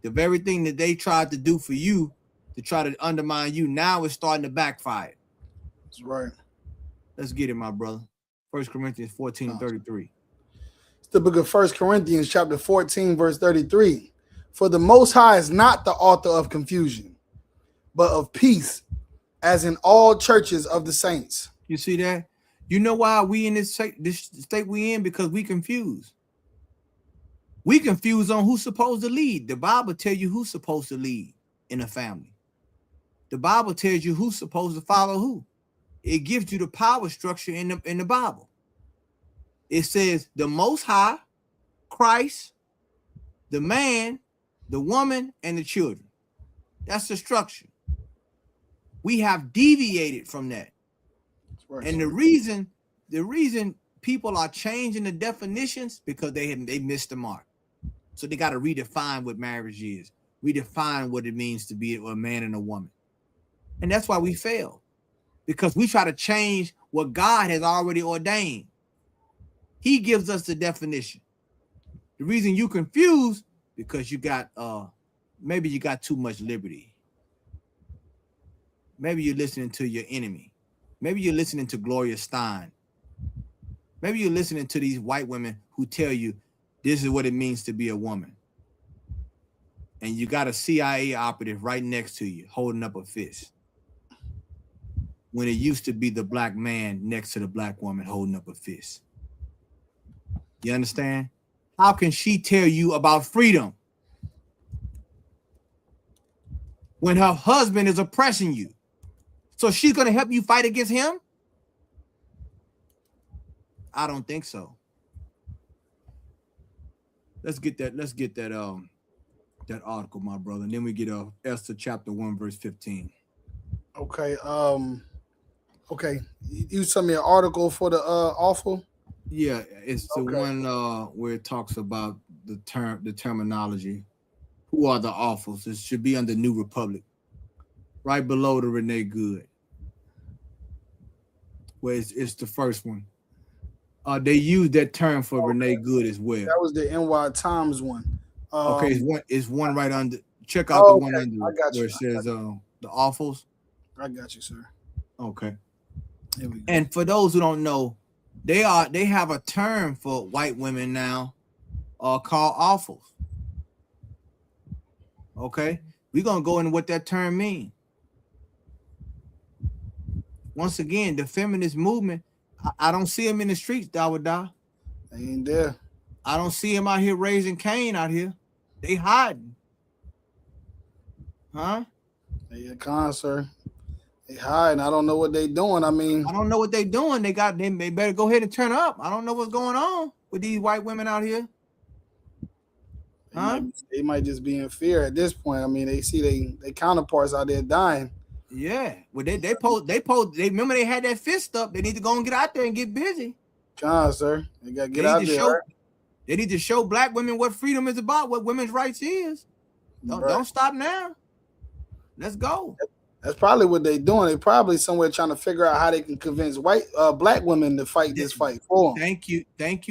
The very thing that they tried to do for you to try to undermine you, now is starting to backfire. That's right. Let's get it, my brother. 1 Corinthians 14 and 33. It's the book of 1 Corinthians chapter 14, verse 33. For the Most High is not the author of confusion, but of peace, as in all churches of the saints. You see that? You know why we in this state we in? Because we confused. We confused on who's supposed to lead. The Bible tells you who's supposed to lead in a family. The Bible tells you who's supposed to follow who. It gives you the power structure in the Bible. It says the Most High, Christ, the man, the woman, and the children. That's the structure. We have deviated from that. Right. And the reason people are changing the definitions because they missed the mark. So they got to redefine what marriage is, redefine what it means to be a man and a woman. And that's why we fail, because we try to change what God has already ordained. He gives us the definition. The reason you confused because you got maybe you got too much liberty. Maybe you're listening to your enemy. Maybe you're listening to Gloria Stein. Maybe you're listening to these white women who tell you this is what it means to be a woman. And you got a CIA operative right next to you holding up a fist, when it used to be the black man next to the black woman holding up a fist. You understand? How can she tell you about freedom when her husband is oppressing you? So she's going to help you fight against him? I don't think so. Let's get that that article, my brother. And then we get Esther chapter 1, verse 15. Okay. Okay. You sent me an article for the awful? Yeah, it's the one where it talks about the terminology. Who are the awfuls? It should be under New Republic, right below the Renee Good. Where it's the first one. They use that term for Renee Good as well. That was the NY Times one. Okay, it's one right under. Check out the one under where it says the awfuls. I got you, sir. Okay. Here we go. And for those who don't know, they have a term for white women now, called awfuls. Okay, we're gonna go into what that term means. Once again, the feminist movement, I don't see them in the streets, Dawada. They ain't there. I don't see them out here raising Cain out here. They hiding. Huh? They a con, sir. They hiding. I don't know what they doing. I mean, I don't know what they doing. They better go ahead and turn up. I don't know what's going on with these white women out here. Huh? They might just be in fear at this point. I mean, they see they counterparts out there dying. Yeah. Well, they remember they had that fist up. They need to go and get out there and get busy. John, sir. You gotta get They out need to there. show. Right? They need to show black women what freedom is about, what women's rights is. Don't stop now. Let's go. That's probably what they're doing. They're probably somewhere trying to figure out how they can convince black women to fight this fight for them. Thank you,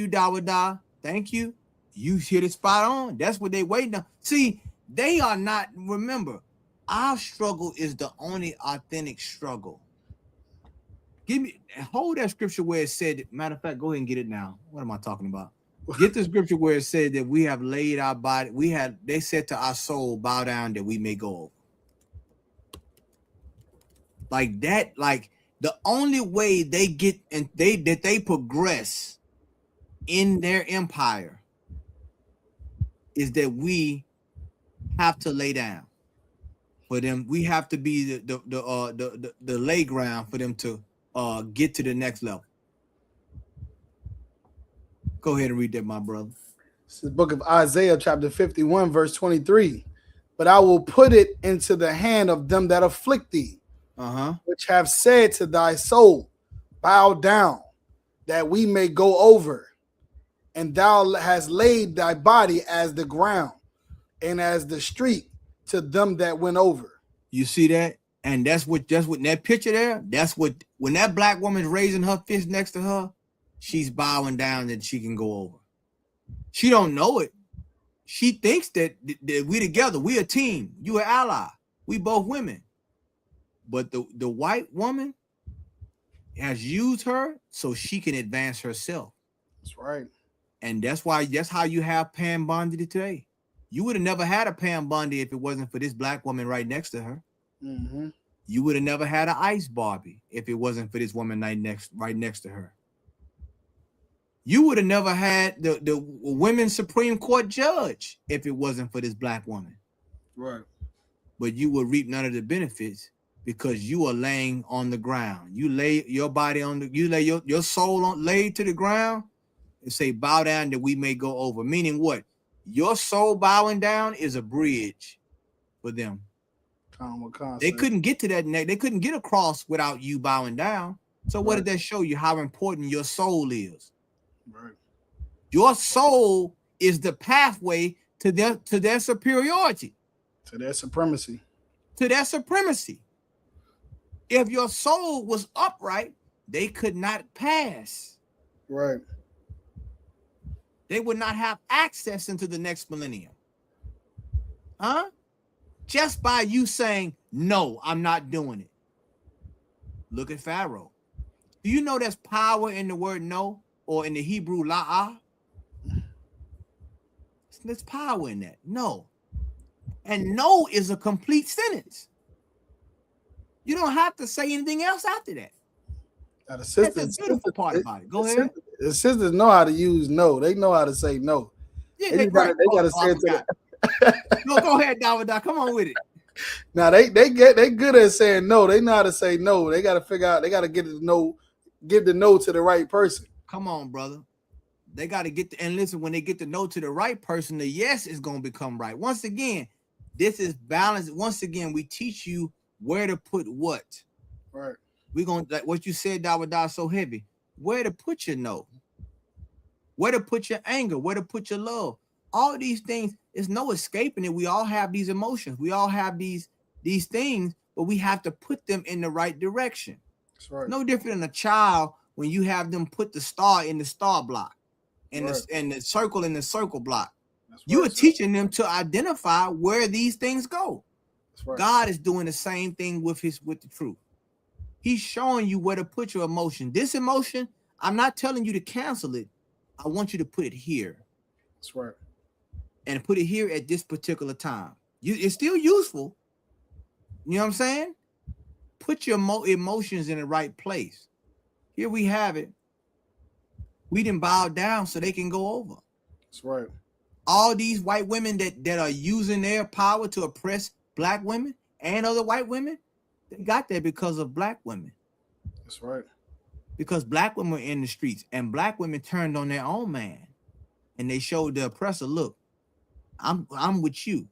Dawada. Thank you. You hit it spot on. That's what they waiting on. See, they are not. Remember, our struggle is the only authentic struggle. Hold that scripture where it said. Matter of fact, go ahead and get it now. What am I talking about? Get the scripture where it said that we have laid our body. They said to our soul, bow down that we may go over. Like that, like the only way they get and they progress in their empire is that we have to lay down for them. We have to be the lay ground for them to get to the next level. Go ahead and read that, my brother. It's the book of Isaiah, chapter 51, verse 23. But I will put it into the hand of them that afflict thee, which have said to thy soul, bow down, that we may go over. And thou hast laid thy body as the ground and as the street to them that went over. You see that? And that's what in that picture there, that's what when that black woman's raising her fist next to her, she's bowing down that she can go over. She don't know it. She thinks that we together, we a team, you an ally, we both women. But the white woman has used her so she can advance herself. That's right. And that's how you have Pam Bondi today. You would have never had a Pam Bondi if it wasn't for this black woman right next to her. Mm-hmm. You would have never had an Ice Barbie if it wasn't for this woman right next to her. You would have never had the women's Supreme Court judge if it wasn't for this black woman. Right. But you will reap none of the benefits because you are laying on the ground. You lay your body you lay your soul laid to the ground and say, bow down that we may go over. Meaning what? Your soul bowing down is a bridge for them. They couldn't get to that neck. They couldn't get across without you bowing down. So what did that show you? How important your soul is. Right. Your soul is the pathway to their superiority. To their supremacy. To their supremacy. If your soul was upright, they could not pass. Right. They would not have access into the next millennium. Huh? Just by you saying, no, I'm not doing it. Look at Pharaoh. Do you know there's power in the word no, or in the Hebrew la'ah? There's power in that. No. And no is a complete sentence. You don't have to say anything else after that. Now That's the beautiful part about it. Go ahead. The sisters know how to use no. They know how to say no. Yeah, they got to say it to No, go ahead, Dawada. Come on with it. Now they good at saying no. They know how to say no. They got to figure out. They got to give the no to the right person. Come on, brother. They got to and listen. When they get the no to the right person, the yes is going to become right. Once again, this is balance. Once again, we teach you where to put what. Right. We're going to, like what you said, Dawada, so heavy. Where to put your no. Where to put your anger. Where to put your love. All these things, there's no escaping it. We all have these emotions. We all have these things, but we have to put them in the right direction. That's right. No different than a child when you have them put the star in the star block and the circle in the circle block. You are teaching them to identify where these things go. That's right. God is doing the same thing with the truth. He's showing you where to put your emotion. This emotion, I'm not telling you to cancel it. I want you to put it here. That's right. And put it here at this particular time. It's still useful. You know what I'm saying? Put your emotions in the right place. Here we have it. We didn't bow down so they can go over. That's right. All these white women that are using their power to oppress black women and other white women, they got there because of black women. That's right. Because black women were in the streets and black women turned on their own man and they showed the oppressor, look, I'm with you.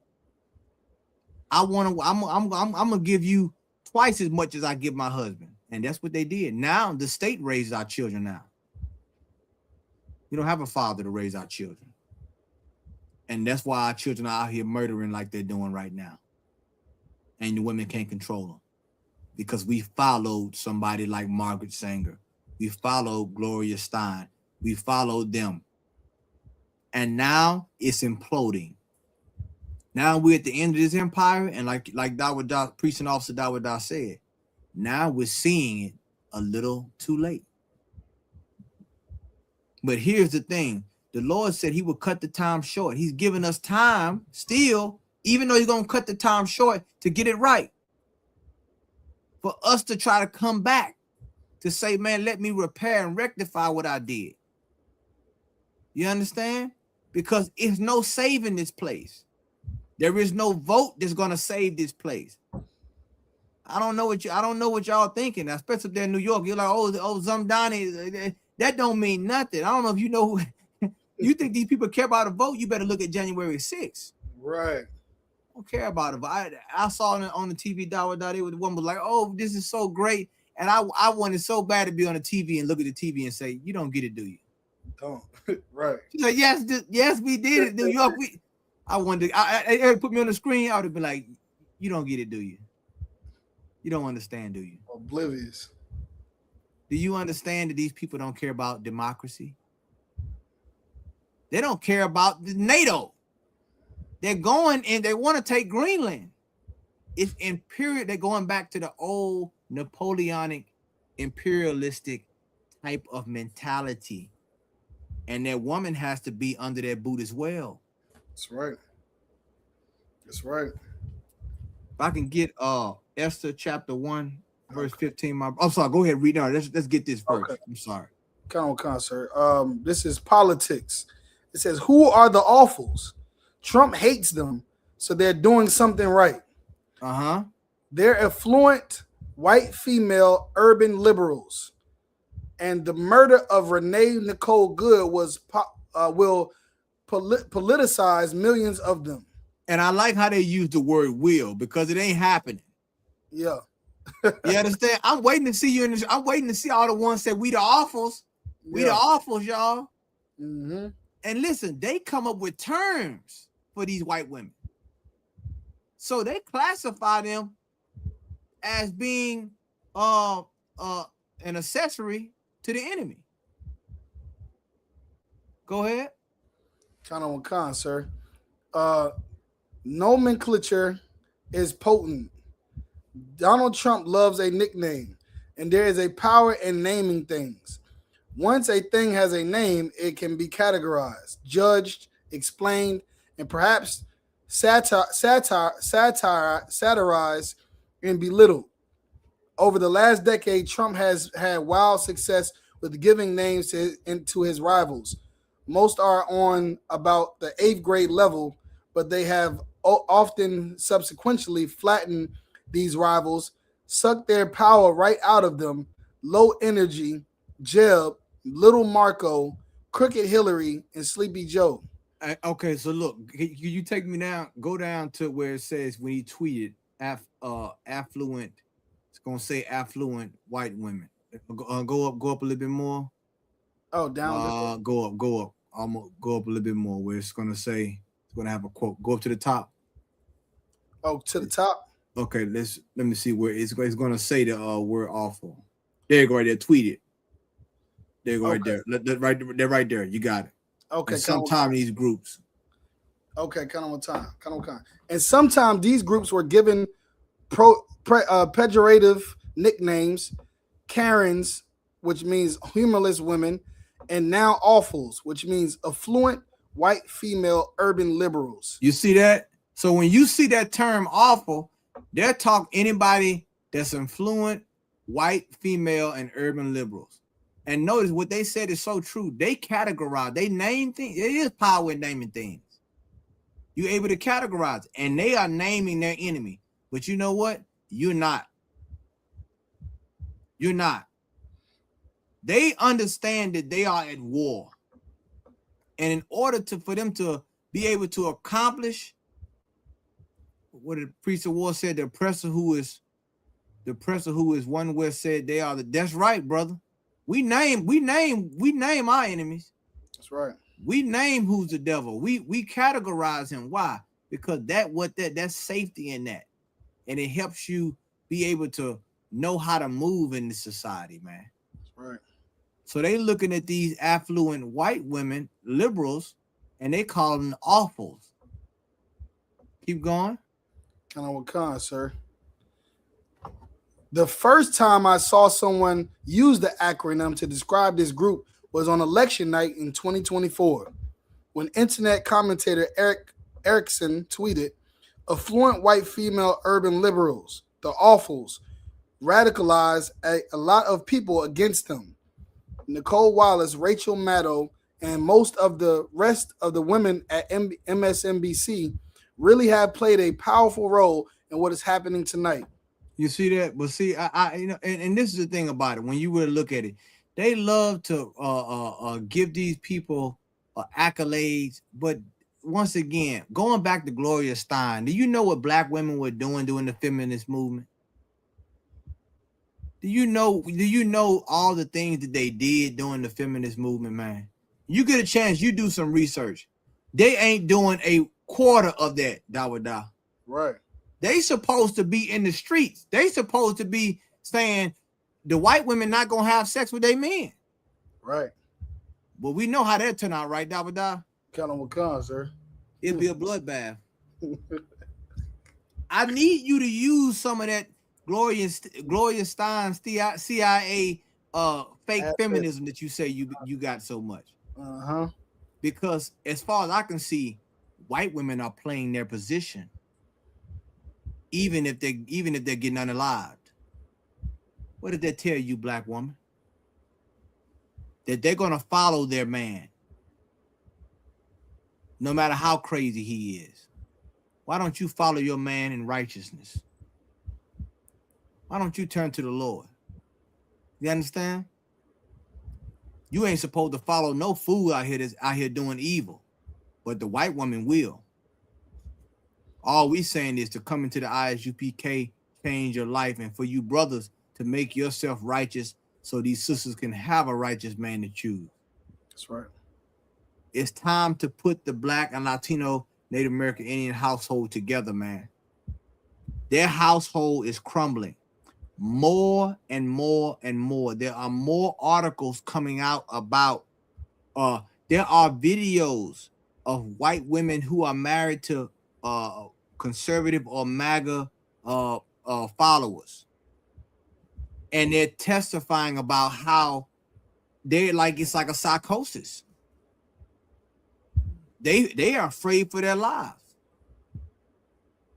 I'm gonna give you twice as much as I give my husband. And that's what they did. Now the state raises our children now. We don't have a father to raise our children. And that's why our children are out here murdering like they're doing right now. And the women can't control them. Because we followed somebody like Margaret Sanger. We followed Gloria Stein. We followed them. And now it's imploding. Now we're at the end of this empire, and like Dawada, Priest and Officer Dawada said, now we're seeing it a little too late. But here's the thing. The Lord said he would cut the time short. He's giving us time still, even though he's going to cut the time short to get it right. For us to try to come back to say, man, let me repair and rectify what I did. You understand? Because it's no saving this place. There is no vote that's going to save this place. I don't know what y'all thinking, especially if they're in New York. You're like, oh, Zamdani, that don't mean nothing. I don't know if you know. You think these people care about a vote? You better look at January 6th. Right. Don't care about it. I saw on the TV, the one was like, oh, this is so great. And I wanted so bad to be on the TV and look at the TV and say, you don't get it, do you? Don't. Right. She's like, yes, we did it, New York. I wanted, it put me on the screen. I would have been like, you don't get it, do you? You don't understand, do you? Oblivious. Do you understand that these people don't care about democracy? They don't care about the NATO. They're going and they want to take Greenland. It's imperial. They're going back to the old Napoleonic imperialistic type of mentality. And that woman has to be under their boot as well. That's right. That's right. If I can get Esther chapter 1, verse 15. I'm sorry, go ahead, read now. Let's get this verse. Okay. I'm sorry. Count on concert. This is politics. It says, who are the awfuls? Trump hates them, so they're doing something right. Uh-huh. They're affluent, white female, urban liberals. And the murder of Renee Nicole Good will politicize millions of them. And I like how they use the word will, because it ain't happening. Yeah. You understand? I'm waiting to see you in this. I'm waiting to see all the ones that we the awfuls. We the awfuls, y'all. Mm-hmm. And listen, they come up with terms for these white women. So they classify them as being an accessory to the enemy. Go ahead. Count on con, sir. Nomenclature is potent. Donald Trump loves a nickname, and there is a power in naming things. Once a thing has a name, it can be categorized, judged, explained, and perhaps satirized and belittled. Over the last decade, Trump has had wild success with giving names to his rivals. Most are on about the 8th grade level, but they have often subsequently flattened these rivals, sucked their power right out of them. Low Energy, Jeb, Little Marco, Crooked Hillary, and Sleepy Joe. Okay, so look, can you take me down? Go down to where it says when he tweeted affluent. It's gonna say affluent white women. Go up a little bit more. Oh, down. Go up. Almost go up a little bit more. Where it's gonna say, it's gonna have a quote. Go up to the top. Oh, to the top. Okay, let me see where it's gonna say the word awful. There you go, right there. Tweet it. There you go, right there. They're right there. You got it. Okay. Sometimes these groups. Okay, kind of one time. And sometimes these groups were given pejorative nicknames, Karens, which means humorless women, and now awfuls, which means affluent, white, female, urban liberals. You see that? So when you see that term awful, they're talking anybody that's affluent, white, female, and urban liberals. And notice what they said is so true. They categorize, they name things. It is power in naming things. You're able to categorize, and they are naming their enemy. But you know what? You're not. You're not. They understand that they are at war. And in order for them to be able to accomplish what the priest of war said, the oppressor who is one where said they are that's right, brother. We name our enemies. That's right. We name who's the devil. We categorize him. Why? Because that's safety in that. And it helps you be able to know how to move in this society, man. That's right. So they looking at these affluent white women, liberals, and they call them awfuls. Keep going. Kind of Wakan, sir. The first time I saw someone use the acronym to describe this group was on election night in 2024, when internet commentator Eric Erickson tweeted, "Affluent white female urban liberals, the awfuls, radicalize a lot of people against them. Nicole Wallace, Rachel Maddow, and most of the rest of the women at MSNBC really have played a powerful role in what is happening tonight." You see that? But see, I you know, and this is the thing about it. When you really look at it, they love to give these people accolades. But once again, going back to Gloria Steinem, do you know what black women were doing during the feminist movement? Do you know all the things that they did during the feminist movement, man? You get a chance, you do some research. They ain't doing a quarter of that, Dawada. Right. They supposed to be in the streets. They supposed to be saying the white women not gonna have sex with their men. Right. But we know how that turned out, right, Dawada? Kind of Wakan, sir. It'd be a bloodbath. I need you to use some of that Gloria Steinem CIA fake feminism that you say you got so much. Uh-huh. Because as far as I can see, white women are playing their position, even if they're getting unalived. What did that tell you, black woman? That they're gonna follow their man, no matter how crazy he is. Why don't you follow your man in righteousness? Why don't you turn to the Lord? You understand? You ain't supposed to follow no fool out here doing evil, but the white woman will. All we saying is to come into the ISUPK, change your life, and for you brothers to make yourself righteous so these sisters can have a righteous man to choose. That's right. It's time to put the black and Latino, Native American Indian household together, man. Their household is crumbling. More and more and more. There are more articles coming out about, there are videos of white women who are married to conservative or MAGA followers. And they're testifying about how it's like a psychosis. They are afraid for their lives.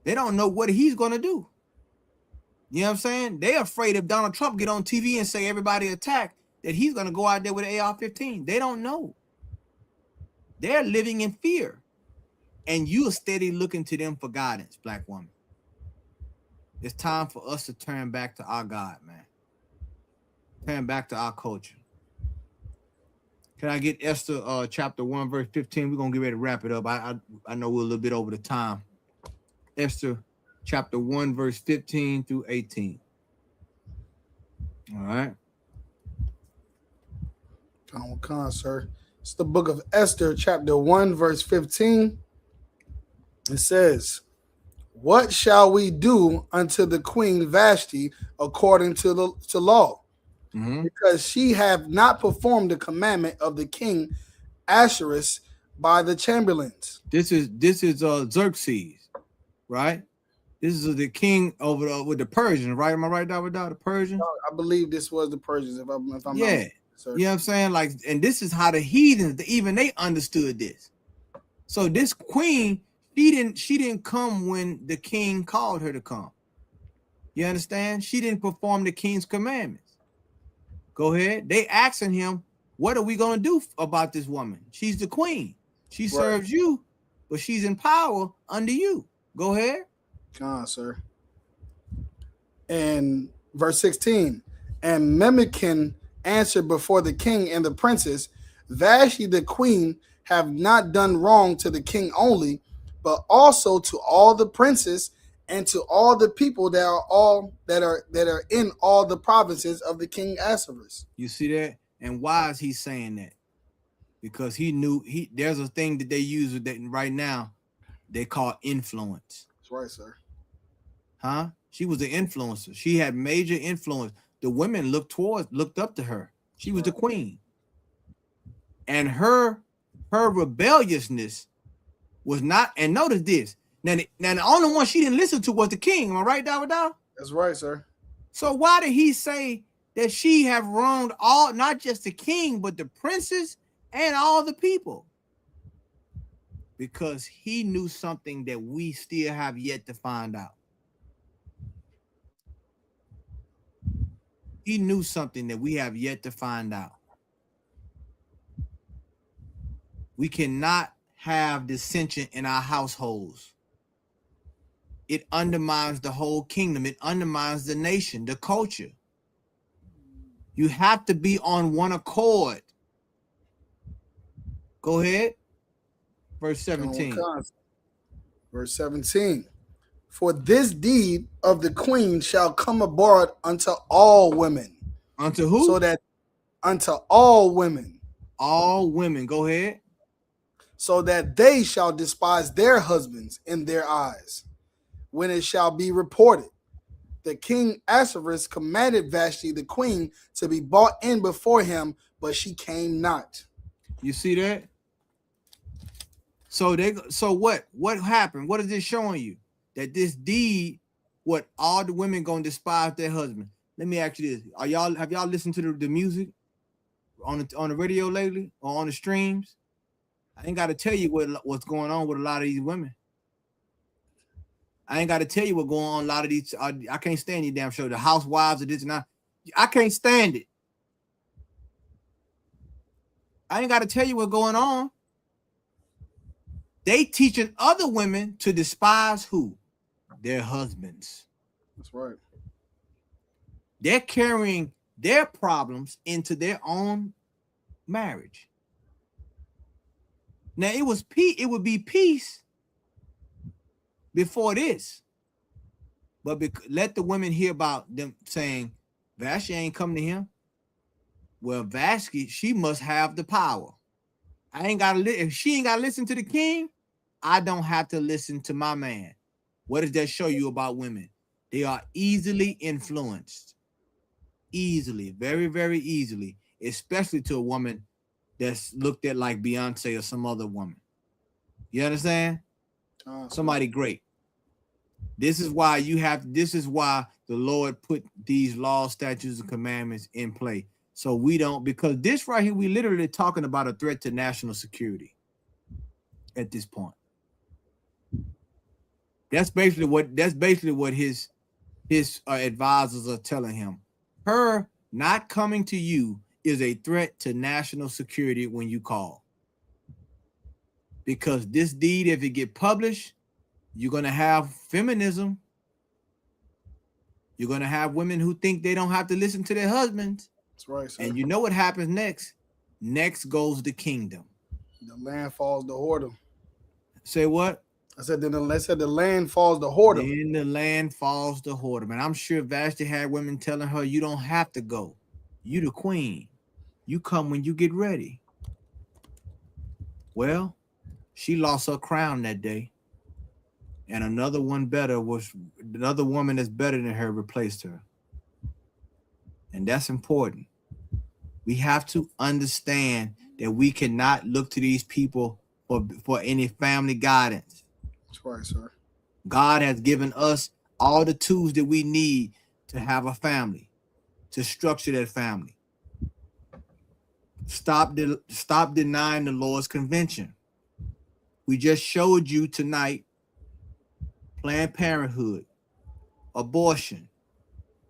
They don't know what he's gonna do. You know what I'm saying? They're afraid if Donald Trump get on TV and say everybody attack, that he's gonna go out there with an AR-15. They don't know. They're living in fear. And you are steady looking to them for guidance, black woman. It's time for us to turn back to our God, man. Turn back to our culture. Can I get Esther chapter 1, verse 15? We're gonna get ready to wrap it up. I know we're a little bit over the time. Esther chapter 1, verse 15 through 18. All right. Kind of Wakan, sir. It's the book of Esther, chapter 1, verse 15. It says, "What shall we do unto the queen Vashti according to law? Mm-hmm. Because she have not performed the commandment of the king Ahasuerus by the chamberlains." This is Xerxes, right? This is the king over with the Persians, right? Am I right, Dawada? The Persians? I believe this was the Persians, if I'm Yeah. not, sir. You know what I'm saying? Like, and this is how the heathens, even they understood this. So this queen, she didn't come when the king called her to come. You understand? She didn't perform the king's commandments. Go ahead. They asking him, what are we going to do about this woman? She's the queen. She serves you, but she's in power under you. Go ahead. Come on, sir. And verse 16, "And Memucan answered before the king and the princes, Vashti the queen have not done wrong to the king only, but also to all the princes and to all the people that are in all the provinces of the king Ahasuerus." You see that? And why is he saying that? because he knew there's a thing that they use with that right now they call influence. That's right, sir. Huh? She was an influencer. She had major influence. The women looked up to her. She was the queen. And her rebelliousness was not, and notice this. Now the only one she didn't listen to was the king. Am I right, Dawa? That's right, sir. So why did he say that she have wronged all, not just the king, but the princes and all the people? Because he knew something that we still have yet to find out. He knew something that we have yet to find out. We cannot have dissension in our households. It undermines the whole kingdom. It undermines the nation, the culture. You have to be on one accord. Go ahead. Verse 17. Verse 17. For this deed of the queen shall come abroad unto all women. Unto who? So that unto all women. All women. Go ahead. So that they shall despise their husbands in their eyes, when it shall be reported that King Ahasuerus commanded Vashti the queen to be brought in before him, but she came not. You see that? So what happened? What is this showing you? That this deed, what all the women gonna despise their husband. Let me ask you this: have y'all listened to the music on the radio lately or on the streams? I ain't got to tell you what's going on with a lot of these women. I ain't got to tell you what's going on. A lot of these, I can't stand these damn show. The housewives of this and that. I can't stand it. I ain't got to tell you what's going on. They teaching other women to despise who? Their husbands. That's right. They're carrying their problems into their own marriage. Now it would be peace before this, but let the women hear about them saying Vashti ain't come to him. Well, Vashti, she must have the power. If she ain't gotta listen to the king, I don't have to listen to my man. What does that show you about women? They are easily influenced. Easily, very, very easily, especially to a woman that's looked at like Beyonce or some other woman. You understand? Somebody great. This is why the Lord put these laws, statutes, and commandments in play. So we don't, because this right here, we literally talking about a threat to national security at this point. That's basically what his advisors are telling him. Her not coming to you is a threat to national security when you call. Because this deed, if it get published, you're going to have feminism. You're going to have women who think they don't have to listen to their husbands. That's right, sir. And you know what happens next? Next goes the kingdom. The land falls to whoredom. Say what? I said the land falls to whoredom. Then the land falls to whoredom. And I'm sure Vashti had women telling her, you don't have to go. You the queen. You come when you get ready. Well, she lost her crown that day. And another woman that's better than her replaced her. And that's important. We have to understand that we cannot look to these people for any family guidance. That's right, sir. God has given us all the tools that we need to have a family, to structure that family. Stop denying the Lord's convention. We just showed you tonight Planned Parenthood, abortion,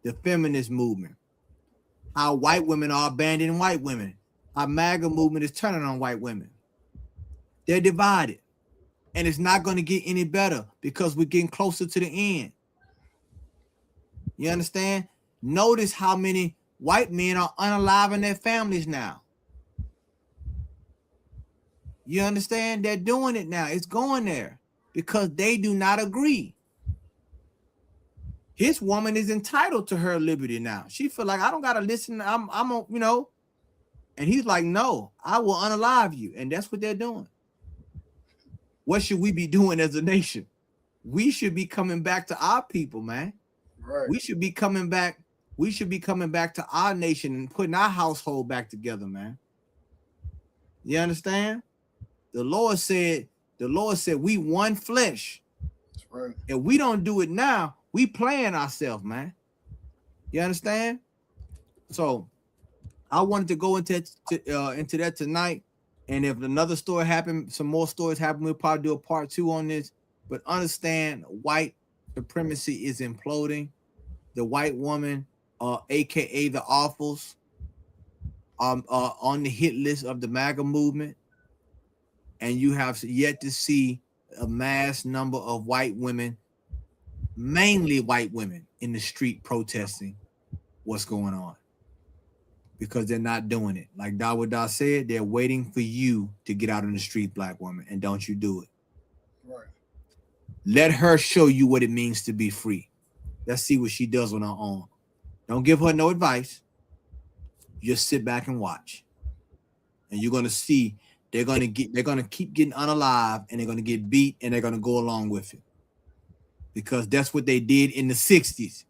the feminist movement, how white women are abandoning white women, how MAGA movement is turning on white women. They're divided. And it's not going to get any better because we're getting closer to the end. You understand? Notice how many white men are unaliving their families now. You understand? They're doing it now. It's going there because they do not agree. His woman is entitled to her liberty now. She feel like I don't gotta listen. I'm And he's like, no, I will unalive you. And that's what they're doing. What should we be doing as a nation? We should be coming back to our people, man. Right. We should be coming back. We should be coming back to our nation and putting our household back together, man. You understand? The Lord said, we one flesh. That's right. If we don't do it now, we playing ourselves, man. You understand? So I wanted to go into that tonight. And if another story happened, some more stories happen, we'll probably do a part 2 on this. But understand, white supremacy is imploding. The white woman, aka the awfuls, on the hit list of the MAGA movement. And you have yet to see a mass number of white women, mainly white women, in the street protesting what's going on. Because they're not doing it. Like Dawada said, they're waiting for you to get out on the street, black woman, and don't you do it. Right. Let her show you what it means to be free. Let's see what she does on her own. Don't give her no advice. Just sit back and watch. And you're gonna see they're gonna keep getting unalive, and they're gonna get beat, and they're gonna go along with it. Because that's what they did in the 60s.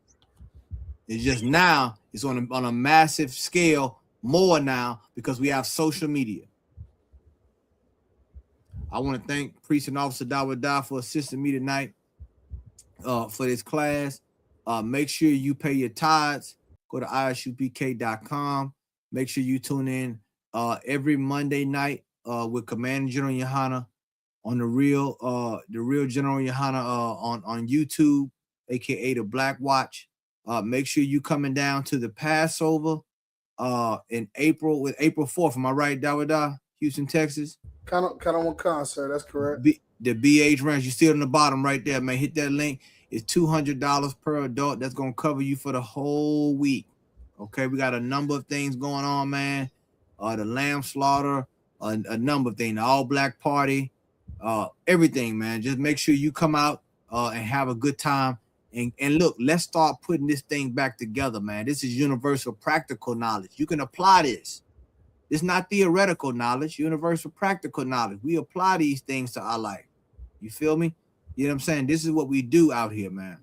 It's just now it's on a massive scale more now because we have social media. I want to thank Priest and Officer Dawada for assisting me tonight for this class. Make sure you pay your tithes. Go to isupk.com. Make sure you tune in every Monday night with Commander General Yohana on the real General Yohana on YouTube, aka the Black Watch. Make sure you coming down to the Passover in April 4th. Am I right, Dawada? Houston, Texas. Kind of one concert. That's correct. The BH Ranch. You see it on the bottom right there, man. Hit that link. It's $200 per adult. That's gonna cover you for the whole week. Okay, we got a number of things going on, man. The lamb slaughter, a number of things. The all black party, everything, man. Just make sure you come out and have a good time. And look, let's start putting this thing back together, man. This is universal practical knowledge. You can apply this. It's not theoretical knowledge, universal practical knowledge. We apply these things to our life. You feel me? You know what I'm saying? This is what we do out here, man.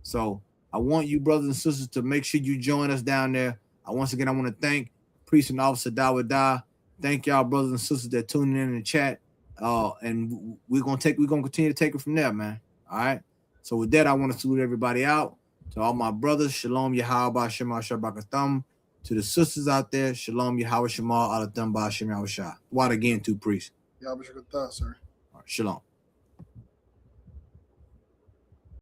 So I want you brothers and sisters to make sure you join us down there. Once again, I want to thank Priest and Officer Dawada. Thank y'all brothers and sisters that tuning in the chat. And we're gonna continue to take it from there, man. All right. So with that, I want to salute everybody out. To all my brothers, Shalom Yahweh Shema Shabakatham. To the sisters out there, Shalom Yahweh Shema Alatham Ba Shem Yahushua. What again, two priests. Y'all be sure to thought, sir. All right, Shalom.